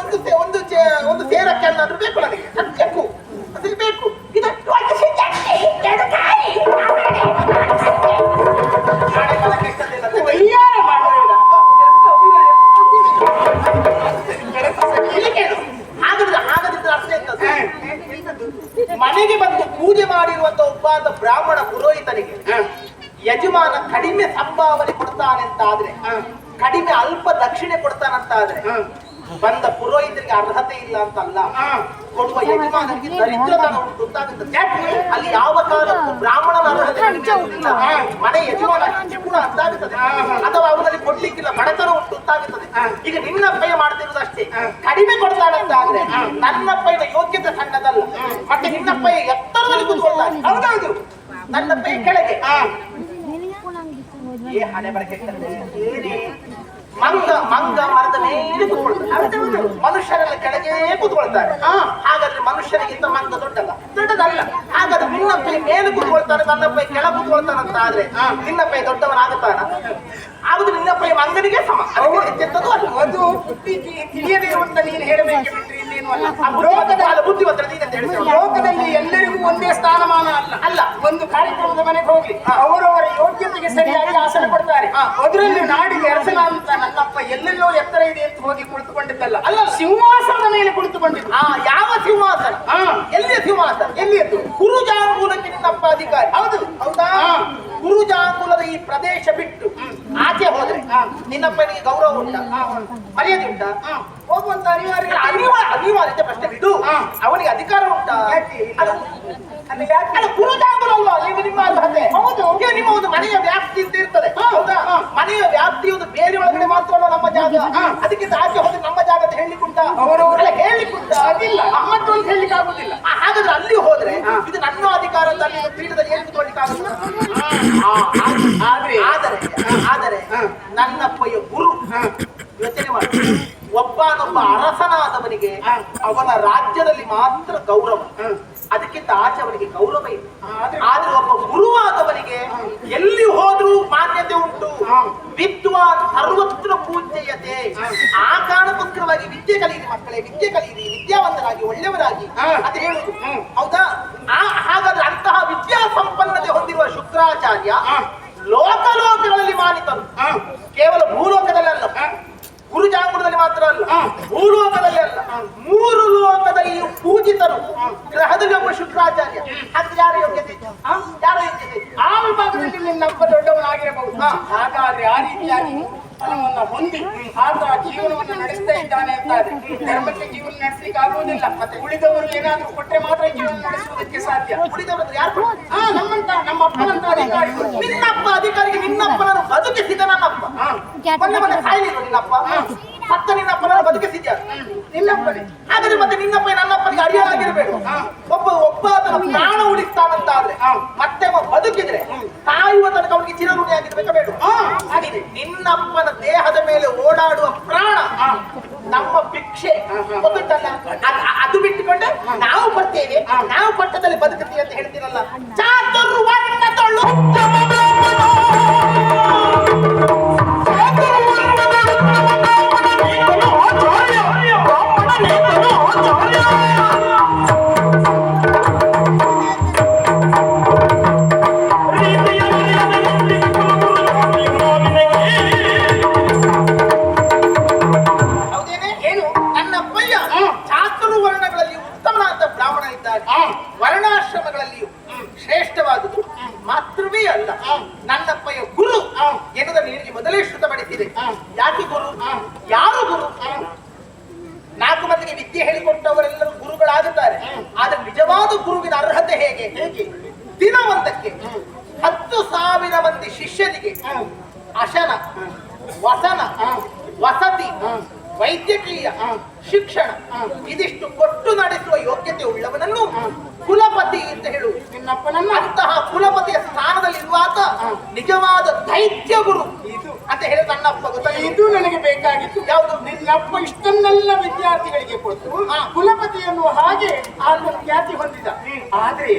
ಒಂದು ಸೇರಕ್ಕೆ ಅನ್ನಾದ್ರೂ ಬೇಕು ನನಗೆ, ಸತ್ಯಕ್ಕೂ ಅದು ಬೇಕು. ಇದಕ್ಕೆ ಒಂದು ಸಿದ್ದೆ ಅಕ್ಕಿ, 2 ಕಾಯಿ, ಹಾಗಾದ್ರೆ ಅರ್ಥ ಇರ್ತದೆ. ಮನೆಗೆ ಬಂದು ಪೂಜೆ ಮಾಡಿರುವಂತ ಒಬ್ಬ ಬ್ರಾಹ್ಮಣ ಪುರೋಹಿತನಿಗೆ ಯಜಮಾನ ಕಡಿಮೆ ಸಂಭಾವನೆ ಕೊಡ್ತಾನೆಂತಾದ್ರೆ, ಕಡಿಮೆ ಅಲ್ಪ ದಕ್ಷಿಣೆ ಕೊಡ್ತಾನಂತಾದ್ರೆ ಬಂದ ಪುರೋಹಿತರಿಗೆ ಅರ್ಹತೆ ಇಲ್ಲ ಅಂತಲ್ಲ, ಕೊಡುವ ಯಜಮಾನನಿಗೆ ದರಿದ್ರತನ ಉಂಟು ಅಂತಾಗುತ್ತದೆ. ಅಲ್ಲಿ ಯಾವ ಕಾಲಕ್ಕೂ ಬ್ರಾಹ್ಮಣನ ಅರ್ಹತೆ ಕಡಿಮೆ ಆಗುವುದಿಲ್ಲ, ಮನೆ ಯಜಮಾನ ಕೂಡ ಅಂತಾಗುತ್ತದೆ, ಅಥವಾ ಅವನಲ್ಲಿ ಕೊಡ್ಲಿಕ್ಕಿಲ್ಲ ಬಡತನ ಉಂಟು ಅಂತಾಗುತ್ತದೆ. ಈಗ ನಿನ್ನಪ್ಪಯ್ಯ ಮಾಡ್ತಿರುವುದಷ್ಟೇ, ಕಡಿಮೆ ಕೊಡ್ತಾನಂತಾದ್ರೆ ನನ್ನಪ್ಪಯ್ಯನ ಯೋಗ್ಯತೆ ಸಣ್ಣದಲ್ಲ, ಮತ್ತೆ ನಿನ್ನಪ್ಪಯ್ಯ ಎತ್ತರದಲ್ಲಿ ಕೂತ್ಕೊಳ್ತಾನೆ. ಹೌದೌದು, ನನ್ನಪ್ಪಯ್ಯ ಕೆಳಗೆ ಹಣೆ ಬರಕ್ಕೆ ಮಂಗ ಮರದ ಮೇಲೆ ಕೂತ್ಕೊಳ್ತಾರೆ, ಮನುಷ್ಯರೆಲ್ಲ ಕೆಳಗೆ ಕೂತ್ಕೊಳ್ತಾರೆ. ಹಾಗಾದ್ರೆ ಮನುಷ್ಯರಿಗಿಂತ ಮಂಗ ದೊಡ್ಡದಲ್ಲ. ಹಾಗಾದ್ರೆ ನಿನ್ನಪ್ಪೈ ಮೇಲೆ ಕೂತ್ಕೊಳ್ತಾನೆ, ನನ್ನಪ್ಪೈ ಕೆಳ ಕೂತ್ಕೊಳ್ತಾನಂತ ಆದ್ರೆ ನಿನ್ನಪ್ಪೈ ದೊಡ್ಡವನಾಗುತ್ತಾನ? ಆಗುದು ನಿನ್ನಪ್ಪೈ ಮಂಗನಿಗೆ ಸಮ, ಹೆಚ್ಚೆತ್ತದು ಅಲ್ಲ. ಅದು ತಿಳಿಯದೇ ಅಂತ ನೀನು ಹೇಳಬೇಕು ಬಿಟ್ರೆ ಇನ್ನೇನು ಅಲ್ಲ. ಬುದ್ಧಿವಂತರ ನೀನಂತ ಹೇಳಿ, ಲೋಕದಲ್ಲಿ ಎಲ್ಲರಿಗೂ ಒಂದೇ ಸ್ಥಾನಮಾನ ಅಲ್ಲ. ಒಂದು ಕಾರ್ಯಕ್ರಮದ ಮನೆಗೆ ಹೋಗಿ ಅವರವರ ಯೋಗ್ಯತೆಗೆ ಸರಿಯಾಗಿ ಆಸನ ಕೊಡ್ತಾರೆ. ಅದರಲ್ಲಿ ನಾಡಿಗೆ ಅರಸನ ಅಂತ ನನ್ನಪ್ಪ ಎಲ್ಲೆಲ್ಲೋ ಎತ್ತರ ಇದೆ ಅಂತ ಹೋಗಿ ಕುಳಿತುಕೊಂಡಿದ್ದಲ್ಲ, ಅಲ್ಲ ಸಿಂಹಾಸನದ ಮೇಲೆ ಕುಳಿತುಕೊಂಡಿದ್ದು. ಯಾವ ಸಿಂಹಾಸನ? ಎಲ್ಲಿಯ ಸಿಂಹಾಸನ? ಎಲ್ಲಿಯದ್ದು? ಕುರುಜಾಂಗುಲಕ್ಕೆ ನಿನ್ನಪ್ಪ ಅಧಿಕಾರಿ. ಹೌದಾ? ಕುರುಜಾಂಗುಲದ ಈ ಪ್ರದೇಶ ಬಿಟ್ಟು ಆಚೆ ಹೋದ್ರೆ ನಿನ್ನಪ್ಪನಿಗೆ ಗೌರವ ಉಂಟಾ, ಮರ್ಯಾದೆ ಉಂಟಾ? ಹೋಗುವಂತ ಅನಿವಾರ್ಯತೆ ಪ್ರಶ್ನೆ ಬಿಡು, ಅವನಿಗೆ ಅಧಿಕಾರ ಉಂಟಾ? ಕುರುಜಾಂಗುಲ ಅಲ್ವಾ ನಿಮ್ಮ ಅರ್ಹತೆ? ಹೌದು, ನಿಮ್ಮ ಒಂದು ಮನೆಯ ವ್ಯಾಪ್ತಿ ಅಂತ ಇರ್ತದೆ. ಹೌದಾ? ಮನೆಯ ವ್ಯಾಪ್ತಿ ಒಂದು ಬೇರೆ ಒಳಗಡೆ ಮಾತ್ರ ಅಲ್ಲ ನಮ್ಮ ಜಾಗ, ಅದಕ್ಕಿಂತ ಆಚೆ ಹೋದ್ರೆ ನಮ್ಮ ಜಾಗ ಅಂತ ಹೇಳಲಿಕ್ಕುಂಟಾ? ಅವರವರೆಲ್ಲ ಹೇಳಲಿಕ್ಕುಂಟಾ? ಅದಿಲ್ಲ, ಅಮ್ಮತ್ತು ಅಂತ ಹೇಳಲಿಕ್ಕೆ ಆಗುದಿಲ್ಲ. ಹಾಗಾದ್ರೆ ಅಲ್ಲಿ ಹೋದ್ರೆ ಇದು ನನ್ನ ಅಧಿಕಾರ ಅಂತ ಅಲ್ಲಿ ಪೀಠದಲ್ಲಿ ಏನು ಕೂತ್ಕೊಳ್ಳಿಕ್ಕೆ ಆಗುದಿಲ್ಲ. ಆದರೆ ನನ್ನಪ್ಪಯ್ಯ ಗುರು ಯೋಚನೆ ಮಾಡಿ, ಒಬ್ಬನೊಬ್ಬ ಅರಸನಾದವನಿಗೆ ಅವನ ರಾಜ್ಯದಲ್ಲಿ ಮಾತ್ರ ಗೌರವ, ಅದಕ್ಕಿಂತ ಆಚೆ ಅವನಿಗೆ ಗೌರವ ಇಲ್ಲ. ಆದ್ರೆ ಒಬ್ಬ ಗುರುವಾದವನಿಗೆ ಎಲ್ಲಿ ಹೋದ್ರೂ ಮಾನ್ಯತೆ ಉಂಟು. ವಿದ್ವಾನ್ ಸರ್ವತ್ರ ಪೂಜ್ಯತೆ. ಆ ಕಾರಣಕ್ಕೋಸ್ಕರವಾಗಿ ವಿದ್ಯೆ ಕಲಿಯಿರಿ ಮಕ್ಕಳೇ, ವಿದ್ಯೆ ಕಲಿಯಿರಿ, ವಿದ್ಯಾವಂತರಾಗಿ ಒಳ್ಳೆಯವರಾಗಿ ಅಂತ ಹೇಳುದು. ಹೌದಾ? ಹಾಗಾದ್ರೆ ಅಂತಹ ವಿದ್ಯಾ ಸಂಪನ್ನತೆ ಹೊಂದಿರುವ ಶುಕ್ರಾಚಾರ್ಯ ಲೋಕಲೋಕಗಳಲ್ಲಿ ಮಾನಿತರು, ಕೇವಲ ಭೂಲೋಕದಲ್ಲಿ ಅಲ್ಲ, ಗುರುಜಾಂಗುಲದಲ್ಲಿ ಮಾತ್ರ ಅಲ್ಲ, ಭೂಲೋಕದಲ್ಲಿ ಅಲ್ಲ, 3 ಲೋಕದಲ್ಲಿಯೂ ಪೂಜಿತರು. ಗ್ರಹದಲ್ಲಿ ಒಬ್ಬ ಶುಕ್ರಾಚಾರ್ಯ. ಅದು ಯಾರ ಯೋಗ್ಯತೆ? ಆ ವಿಭಾಗದಲ್ಲಿ ನಿನ್ನಪ್ಪ ದೊಡ್ಡವನಾಗಿರಬಹುದು. ಹಾಗಾದ್ರೆ ಆ ರೀತಿಯಾಗಿ ಫಲವನ್ನು ಹೊಂದಿ ಆತ ಜೀವನವನ್ನು ನಡೆಸ್ತಾ ಇದ್ದಾನೆ ಅಂತಾದ್ರೆ ಧರ್ಮಕ್ಕೆ ಜೀವನ ನಡೆಸಲಿಕ್ಕೆ ಆಗುವುದಿಲ್ಲ. ಮತ್ತೆ ಉಳಿದವರು ಏನಾದ್ರೂ ಕೊಟ್ಟರೆ ಮಾತ್ರ ಜೀವನ ನಡೆಸುವುದಕ್ಕೆ ಸಾಧ್ಯ. ಉಳಿದವರು ಯಾರು? ನಮ್ಮ ಅಪ್ಪನಂತ ಅಧಿಕಾರಿ. ನಿನ್ನಪ್ಪ ಅಧಿಕಾರಿಗೆ ನಿನ್ನಪ್ಪನನ್ನು ಬದುಕಿಸಿದ ನನ್ನಪ್ಪ. ಮೊನ್ನೆ ಸಾಯಲಿಲ್ಲ ನಿನ್ನಪ್ಪ, ಮತ್ತೆ ನಿನ್ನಪ್ಪನನ್ನು ಬದುಕಿಸಿದ್ಯಾ ನಿನ್ನಪ್ಪನೇ. ಹಾಗಾದ್ರೆ ಮತ್ತೆ ನಿನ್ನಪ್ಪ ನನ್ನಪ್ಪನಿಗೆ ಅರಿಯಾಗಿರ್ಬೇಕು. ಒಬ್ಬ ಅದನ್ನ ಪ್ರಾಣ ಉಳಿಸ್ತಾನಂತ ಆದ್ರೆ ಮತ್ತೆ ಬದುಕಿದ್ರೆ ಸಾಯುವ ತನಕ ಅವನಿಗೆ ಚಿರಋಣಿ ಆಗಿರ್ಬೇಕಾ ಬೇಡ? ನಿನ್ನಪ್ಪನ ದೇಹದ ಮೇಲೆ ಓಡಾಡುವ ಪ್ರಾಣ ನಮ್ಮ ಭಿಕ್ಷೆ ಅದು ಬಿಟ್ಟುಕೊಂಡೆ ನಾವು ಬರ್ತೇವೆ, ನಾವು ಪಟ್ಟದಲ್ಲಿ ಬದುಕುತ್ತೀವಿ ಅಂತ ಹೇಳ್ತೀರಲ್ಲ. ಚಾತುರ್ವರ್ಣ ತೊಳು ಆಚಾರ್ಯ ನಿಜವಾದ ಗುರುವಿನ ಅರ್ಹತೆ ಹೇಗೆ? ಹೇಗೆ? ದಿನವೊಂದಕ್ಕೆ 10,000 ಮಂದಿ ಶಿಷ್ಯರಿಗೆ ಅಶನ, ವಸನ, ವಸತಿ, ವೈದ್ಯಕೀಯ, ಶಿಕ್ಷಣ ಇದಿಷ್ಟು ಕೊಟ್ಟು ನಡೆಸುವ ಯೋಗ್ಯತೆ ಉಳ್ಳವನನ್ನು ಕುಲಪತಿ ಅಂತ ಹೇಳುವುದು. ನಿನ್ನಪ್ಪನನ್ನ ಅಂತಹ ಕುಲಪತಿಯ ಸ್ಥಾನದಲ್ಲಿ ಇರುವಾಗ ನಿಜವಾದ ದೈತ್ಯ ಗುರು ಇದು ಅಂತ ಹೇಳಿ ನನ್ನಪ್ಪ ಗೊತ್ತಾಗಿದೆ. ಇದು ನನಗೆ ಬೇಕಾಗಿತ್ತು. ಯಾವುದು? ನಿನ್ನಪ್ಪ ಇಷ್ಟನ್ನೆಲ್ಲ ವಿದ್ಯಾರ್ಥಿಗಳಿಗೆ ಕೊಟ್ಟು ಕುಲಪತಿ ಎನ್ನುವ ಹಾಗೆ ಆತನ ಖ್ಯಾತಿ ಹೊಂದಿದ. ಆದ್ರೆ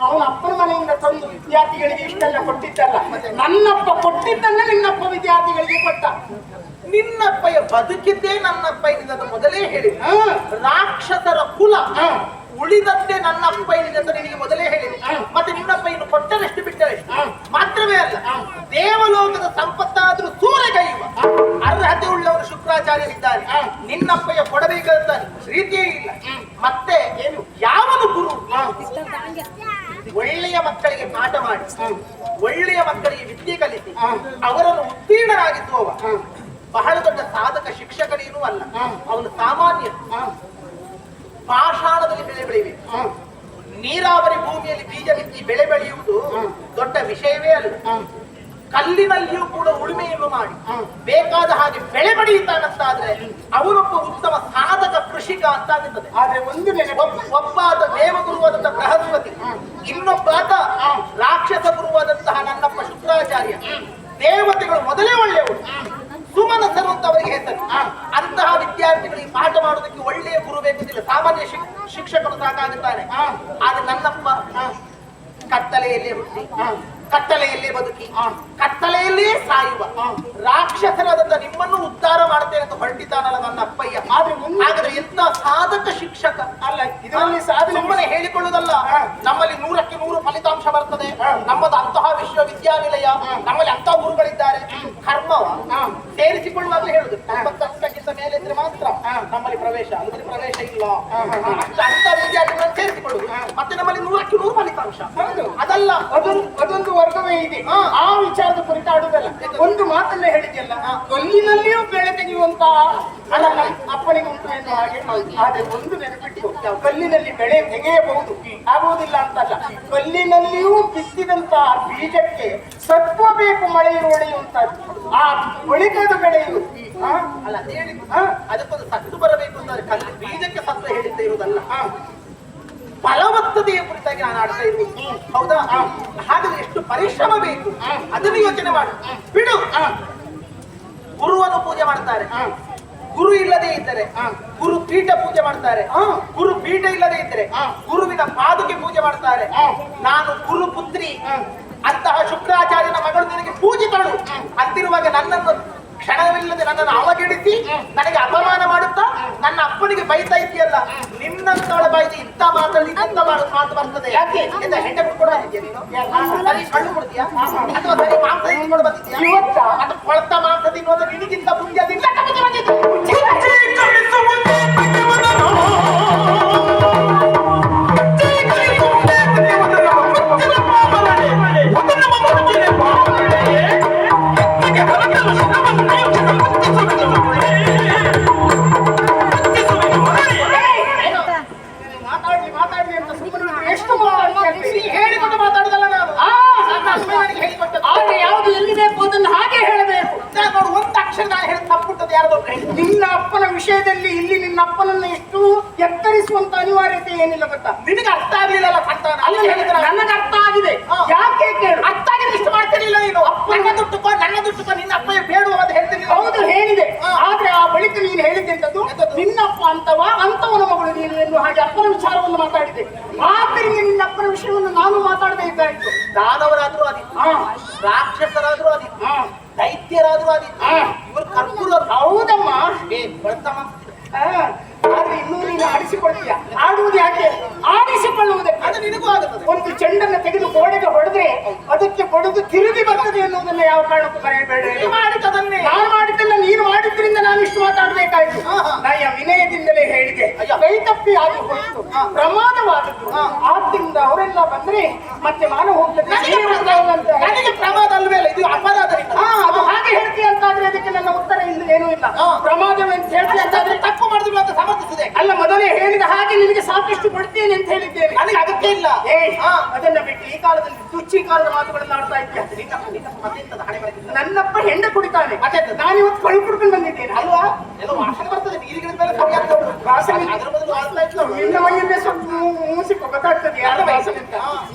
ಅವನ ಅಪ್ಪನ ಮನೆಯಿಂದ ತಂದು ವಿದ್ಯಾರ್ಥಿಗಳಿಗೆ ಇಷ್ಟೆಲ್ಲ ಕೊಟ್ಟಿದ್ದಲ್ಲ. ನನ್ನಪ್ಪ ಕೊಟ್ಟಿದ್ದನ್ನ ನಿನ್ನಪ್ಪ ವಿದ್ಯಾರ್ಥಿಗಳಿಗೆ ಕೊಟ್ಟ. ನಿನ್ನಪ್ಪಯ್ಯ ಬದುಕಿದ್ದೇ ನನ್ನಪ್ಪಯ್ಯನಿಂದ ಅದು ಮೊದಲೇ ಹೇಳಿ. ರಾಕ್ಷಸರ ಕುಲ ಉಳಿದದ್ದೇ ನನ್ನಪ್ಪ ಏನಿದೆ ಅಂತ ನಿನಗೆ ಮೊದಲೇ ಹೇಳಿದೆ. ಮತ್ತೆ ನಿನ್ನಪ್ಪ ಇನ್ನು ಕೊಟ್ಟರೆಷ್ಟು ಬಿಟ್ಟರೆಷ್ಟು ಮಾತ್ರವೇ ಅಲ್ಲ, ದೇವಲೋಕದ ಸಂಪತ್ತಾದ್ರೂ ಸೂರೆಗೈಯುವ ಅರ್ಹತೆ ಉಳ್ಳವರು ಶುಕ್ರಾಚಾರ್ಯರಿದ್ದಾರೆ. ನಿನ್ನಪ್ಪಯ್ಯ ಕೊಡಬೇಕಾದ ರೀತಿಯೇ ಇಲ್ಲ. ಮತ್ತೆ ಏನು ಯಾವನು ಗುರು? ಒಳ್ಳೆಯ ಮಕ್ಕಳಿಗೆ ಪಾಠ ಮಾಡಿ, ಒಳ್ಳೆಯ ಮಕ್ಕಳಿಗೆ ವಿದ್ಯೆ ಕಲಿಸಿ ಅವರನ್ನು ಉತ್ತೀರ್ಣರಾಗಿಸುವವ ಬಹಳ ದೊಡ್ಡ ಸಾಧಕ ಶಿಕ್ಷಕನೇನೂ ಅಲ್ಲ. ಅವನು ಸಾಮಾನ್ಯ. ಪಾಷಾಣದಲ್ಲಿ ಬೆಳೆ ಬೆಳೆಯಬೇಕು. ನೀರಾವರಿ ಭೂಮಿಯಲ್ಲಿ ಬೀಜ ಬಿತ್ತಿ ಬೆಳೆ ಬೆಳೆಯುವುದು ದೊಡ್ಡ ವಿಷಯವೇ ಅಲ್ಲ. ಕಲ್ಲಿನಲ್ಲಿಯೂ ಕೂಡ ಉಳುಮೆಯನ್ನು ಮಾಡಿ ಬೇಕಾದ ಹಾಗೆ ಬೆಳೆ ಬೆಳೆಯುತ್ತಾನಂತಾದ್ರೆ ಅವನೊಬ್ಬ ಉತ್ತಮ ಸಾಧಕ ಕೃಷಿಕ ಅಂತ ಆಗುತ್ತದೆ. ಆದ್ರೆ ಒಂದು ಒಬ್ಬಾದ ದೇವಗುರುವಾದಂತಹ ಬೃಹಸ್ಪತಿ, ಇನ್ನೊಬ್ಬಾದ ರಾಕ್ಷಸ ಗುರುವಾದಂತಹ ನನ್ನಪ್ಪ ಶುಕ್ರಾಚಾರ್ಯ. ದೇವತೆಗಳು ಮೊದಲೇ ಒಳ್ಳೆಯವರು, ಸುಮನಸರು ಅಂತ ಅವರಿಗೆ ಹೆಸರು. ಅಂತಹ ವಿದ್ಯಾರ್ಥಿಗಳಿಗೆ ಪಾಠ ಮಾಡುವುದಕ್ಕೆ ಒಳ್ಳೆಯ ಗುರು ಬೇಕಂತಿಲ್ಲ, ಸಾಮಾನ್ಯ ಶಿಕ್ಷಕರು ಸಾಕಾಗುತ್ತಾರೆ. ಆದ್ರೆ ನನ್ನಪ್ಪ ಕತ್ತಲೆಯಲ್ಲೇ ಹುಟ್ಟಿ, ಕತ್ತಲೆಯಲ್ಲೇ ಬದುಕಿ, ಕತ್ತಲೆಯಲ್ಲೇ ಸಾಯುವ ರಾಕ್ಷಸರಾದಂತ ನಿಮ್ಮನ್ನು ಉದ್ಧಾರ ಮಾಡ್ತೇನೆ ಅಂತ ಹೊರಟಿದ್ದಾನಲ್ಲ ನನ್ನ ಅಪ್ಪಯ್ಯ. ಹಾಗಾದ್ರೆ ಎಂತ ಸಾಧಕ ಶಿಕ್ಷಕ ಅಲ್ಲ. ಇದರಲ್ಲಿ ಸಾಧನೆ ಸುಮ್ಮನೆ ಹೇಳಿಕೊಳ್ಳುವುದಲ್ಲ. ನಮ್ಮಲ್ಲಿ 100ಕ್ಕೆ 100 ಫಲಿತಾಂಶ ಬರ್ತದೆ. ನಮ್ಮದು ಅಂತಹ ವಿಶ್ವವಿದ್ಯಾನಿಲಯ, ನಮ್ಮಲ್ಲಿ ಅಂತ ಗುರುಗಳಿದ್ದಾರೆ. ಕರ್ಮವ ಸೇರಿಸಿಕೊಳ್ಳುವಾಗಲೇ ಹೇಳುದು 90% ಮೇಲೆ ಇದ್ರೆ ಮಾತ್ರ ನಮ್ಮಲ್ಲಿ ಪ್ರವೇಶ, ಅಲ್ಲದ್ರೆ ಪ್ರವೇಶ ಇಲ್ಲ. ಅಂತ ವಿದ್ಯಾರ್ಥಿಗಳನ್ನು ಸೇರಿಸಿಕೊಳ್ಳುದು. ಮತ್ತೆ ನಮ್ಮಲ್ಲಿ 100ಕ್ಕೆ 100 ಫಲಿತಾಂಶ ಅದಲ್ಲ, ಅದೊಂದು ವರ್ಗವೇ ಇದೆ. ಆ ವಿಚಾರದ ಕುರಿತಾಡುವುದಲ್ಲ. ಒಂದು ಮಾತನ್ನ ಹೇಳಿದ್ಯಲ್ಲ, ಕೊಲ್ಲಿನಲ್ಲಿಯೂ ಬೆಳೆ ತೆಗೆಯುವಂತ ಹಣ ಅಪ್ಪನಿಗೆ ಉಂಟು ಎನ್ನುವ ಹಾಗೆ. ಆದ್ರೆ ಒಂದು ನೆನಪಿಟ್ಟು, ಕಲ್ಲಿನಲ್ಲಿ ಬೆಳೆ ತೆಗೆಯಬಹುದು, ಆಗುವುದಿಲ್ಲ ಅಂತಲ್ಲ. ಕಲ್ಲಿನಲ್ಲಿಯೂ ಬಿತ್ತಿದಂತಹ ಬೀಜಕ್ಕೆ ಸತ್ವ ಬೇಕು, ಮಳೆ ಒಡೆಯುವಂತದ್ದು. ಆ ಒಳಿತದ ಬೆಳೆಯುವುದು ಅಲ್ಲ. ಅದಕ್ಕೊಂದು ಸತ್ತು ಬರಬೇಕು ಅಂತಾರೆ. ಕಲ್ಲು ಬೀಜಕ್ಕೆ ಸತ್ವ ಹೇಳಿದ್ದೇ ಇರುವುದಲ್ಲ, ಫಲವತ್ತತೆಯ ಕುರಿತಾಗಿ ನಾನು ಆಡ್ತಾ ಇರುವುದು. ಹೌದಾ? ಹಾಗಾದ್ರೆ ಎಷ್ಟು ಪರಿಶ್ರಮ ಬೇಕು ಅದನ್ನು ಯೋಚನೆ ಮಾಡು. ಬಿಡು. ಗುರುವನ್ನು ಪೂಜೆ ಮಾಡ್ತಾರೆ. ಗುರು ಇಲ್ಲದೆ ಇದ್ದರೆ ಗುರು ಪೀಠ ಪೂಜೆ ಮಾಡ್ತಾರೆ. ಗುರು ಪೀಠ ಇಲ್ಲದೆ ಇದ್ದರೆ ಗುರುವಿನ ಪಾದುಕೆ ಪೂಜೆ ಮಾಡ್ತಾರೆ. ನಾನು ಗುರು ಪುತ್ರಿ ಅಂತಹ ಶುಕ್ರಾಚಾರ್ಯನ ಮಗಳು ನಿನಗೆ ಪೂಜಿತಳು ಅಂತಿರುವಾಗ ನನ್ನನ್ನು ಕ್ಷಣವಿಲ್ಲದೆ ನನ್ನನ್ನು ಅವಗಿಡಿಸಿ ನನಗೆ ಅಪಮಾನ ಮಾಡುತ್ತಾ ನನ್ನ ಅಪ್ಪನಿಗೆ ಬೈತಾ ಇದೆಯಲ್ಲ. ನಿನ್ನಂತವಳ ಬಾಯಿಗೆ ಇಂಥ ಮಾತಲ್ಲಿ ಇಂಥ ಮಾತು ಬರ್ತದೆ. ಯಾಕೆ ಹೆಂಡ ಬಿಟ್ಕೊಂಡು ಬಂದಿದ್ಯಾ ನೀನು? ಸರಿ ಕಳ್ಳು ಕೊಡ್ತೀಯಾ ಅಥವಾ ಸರಿ ಮಾಂಸ ತಿನ್ಕೊಂಡು ಬಂದಿದ್ಯಾ? ಇವತ್ತ ಅದು ಕೊಳತ ಮಾಂಸ ತಿನ್ನುವುದು ನಿನಗಿಂತ ಮುಂಜಾದಿಂದ ಹೇಳಿಕೊಂಡು ಮಾತಾಡುದಲ್ಲ ನಾನು. ಆದ್ರೆ ಯಾವುದು ಎಲ್ಲಿ ಬೇಕು ಅದನ್ನು ಹಾಗೆ ಹೇಳಬೇಕು. ನೋಡು, ಒಂದು ಅಕ್ಷರ ನಾನು ಹೇಳಿ ತಪ್ಪುಟ್ಟದ್ದು ಯಾರದೋ ನಿನ್ನ ಅಪ್ಪನ ವಿಷಯದಲ್ಲಿ ಇಲ್ಲಿ ನಿನ್ನ ಅಪ್ಪನನ್ನು ಎಷ್ಟು ಎತ್ತರಿಸುವಂತ ಅನಿವಾರ್ಯತೆ ಏನಿಲ್ಲ ಗೊತ್ತಾ? ನಿನಗೆ ಅರ್ಥ ಆಗ್ಲಿಲ್ಲ ಸಂತಾನ ಅಲ್ಲಿ ಹೇಳಿದ್ರೆ ನನಗೆ ಅರ್ಥ ಆಗಿದೆ. ಯಾಕೆ ಕೇಳು? ಅರ್ಥ ಆಗಿದೆ ಇಷ್ಟು ಮಾಡ್ತಿರ್ಲಿಲ್ಲ ನೀನು. ನನ್ನ ದುಡ್ಡುಕೋ ನಿನ್ನ ಅಪ್ಪಯ್ಯ ಬೇಡುವ ಅಂತ ಹೇಳ್ತೀನಿ. ಹೌದು ಹೇಳಿದೆ. ಆದ್ರೆ ಆ ಬಳಿಕ ನೀನು ಹೇಳಿದ್ದೆಂತದ್ದು ನಿನ್ನಪ್ಪ ಅಂತವಾ ಅಂತವನ ಮಗಳು ನೀನು ಎನ್ನುವ ಹಾಗೆ ಅಪ್ಪನ ವಿಚಾರವನ್ನು ಮಾತಾಡಿದೆ. ಆದ್ದರಿಂದ ನಿನ್ನ ಅಪ್ಪನ ವಿಷಯವನ್ನು ನಾನು ಮಾತಾಡಬೇಕಾಯಿತು. ದಾನವರಾದ್ರೂ ಆದಿತ್ತು, ರಾಕ್ಷಸರಾದ್ರೂ ಆದಿತ್ತು, ದೈತ್ಯರಾದ್ರೂ ಆದಿತ್ತು, ಇವರು ಕರ್ಪೂರ. ಹೌದಮ್ಮ. ಆದ್ರೆ ಇನ್ನೂ ನೀನು ಆಡಿಸಿಕೊಳ್ತೀಯ. ಆಡುವುದು ಯಾಕೆ? ಆಡಿಸಿಕೊಳ್ಳುವುದಕ್ಕೆ. ಅದು ನಿನಗೂ ಆಗುತ್ತದೆ. ಒಂದು ಚೆಂಡನ್ನು ತೆಗೆದು ಗೋಡೆಗೆ ಹೊಡೆದ್ರೆ ಅದಕ್ಕೆ ಹೊಡೆದು ತಿರುಗಿ ಬರ್ತದೆ ಎನ್ನುವುದನ್ನ ಯಾವ ಕಾರಣಕ್ಕೂ ಮರೆಯಬೇಡ. ಮಾಡಿದ್ದನ್ನೇ ನಾನು ಮಾಡಿದ್ದಲ್ಲ, ನೀನು ಮಾಡಿದ್ರಿಂದ ನಾನು ಇಷ್ಟು ಮಾತಾಡಬೇಕಾಯ್ತು. ನಾನು ವಿನಯದಿಂದಲೇ ಹೇಳಿದೆ. ಕೈ ತಪ್ಪಿ ಆಗಿ ಹೋಯಿತು, ಪ್ರಮಾದವಾದದ್ದು. ಆದ್ದರಿಂದ ಅವರೆಲ್ಲ ಬಂದ್ರೆ ಮತ್ತೆ ಮಾನ ಹೋಗ್ತದೆ. ನನಗೆ ಪ್ರಮಾದ ಅಲ್ವೇ ಅಲ್ಲ, ಇದು ಅಪರಾಧ. ಅದು ಹಾಗೆ ಹೇಳ್ತೀಯ ಅಂತಾದ್ರೆ ಅದಕ್ಕೆ ನನ್ನ ಉತ್ತರ ಇಲ್ಲ, ಏನೂ ಇಲ್ಲ. ಪ್ರಮಾದವೇ ಅಂತ ಹೇಳ್ತೀಯ ಅಂತಾದ್ರೆ ತಪ್ಪು ಮಾಡಿದ್ರು ಮತ್ತೆ ಸಮರ್ಥಿಸಿದೆ. ಅಲ್ಲ, ಮೊದಲೇ ಹೇಳಿದ ಹಾಗೆ ನಿನಗೆ ಸಾಕಷ್ಟು ಕೊಡ್ತೇನೆ ಅಂತ ಹೇಳಿದ್ದೇನೆ. ನನಗೆ ಅಗತ್ಯ ಇಲ್ಲ. ಅದನ್ನ ಬಿಟ್ಟು ಈ ಕಾಲದಲ್ಲಿ ತುಚ್ಚಿ ಕಾಲದ ಮಾತುಗಳನ್ನು ಆಡ್ತಾ ಇದ್ದೆ. ಮತ್ತೆಂತದ ಹಣೆ ಬರಕ್ಕೆ ನನ್ನಪ್ಪ ಹೆಂಡ ಕುಡಿತಾನೆ, ಮತ್ತೆ ನಾನು ಇವತ್ತು ಕಳು ಕುಡ್ಕೊಂಡು ಬಂದಿದ್ದೇನೆ ಅಲ್ವಾ? ಎಲ್ಲ ವಾಸನೆ ಬರ್ತದೆ ನೀರಿಗಿಡ ಮೇಲೆ ಸರಿಯಾದ ವಾಸನೆ. ಅದ್ರ ಬದಲು ವಾಸನೆ ಇತ್ತು. ನಿನ್ನ ಮೈಯನ್ನೇ ಸ್ವಲ್ಪ ಮೂಸಿ ಗೊತ್ತಾಗ್ತದೆ ಯಾರ ವಾಸನೆ ಅಂತ.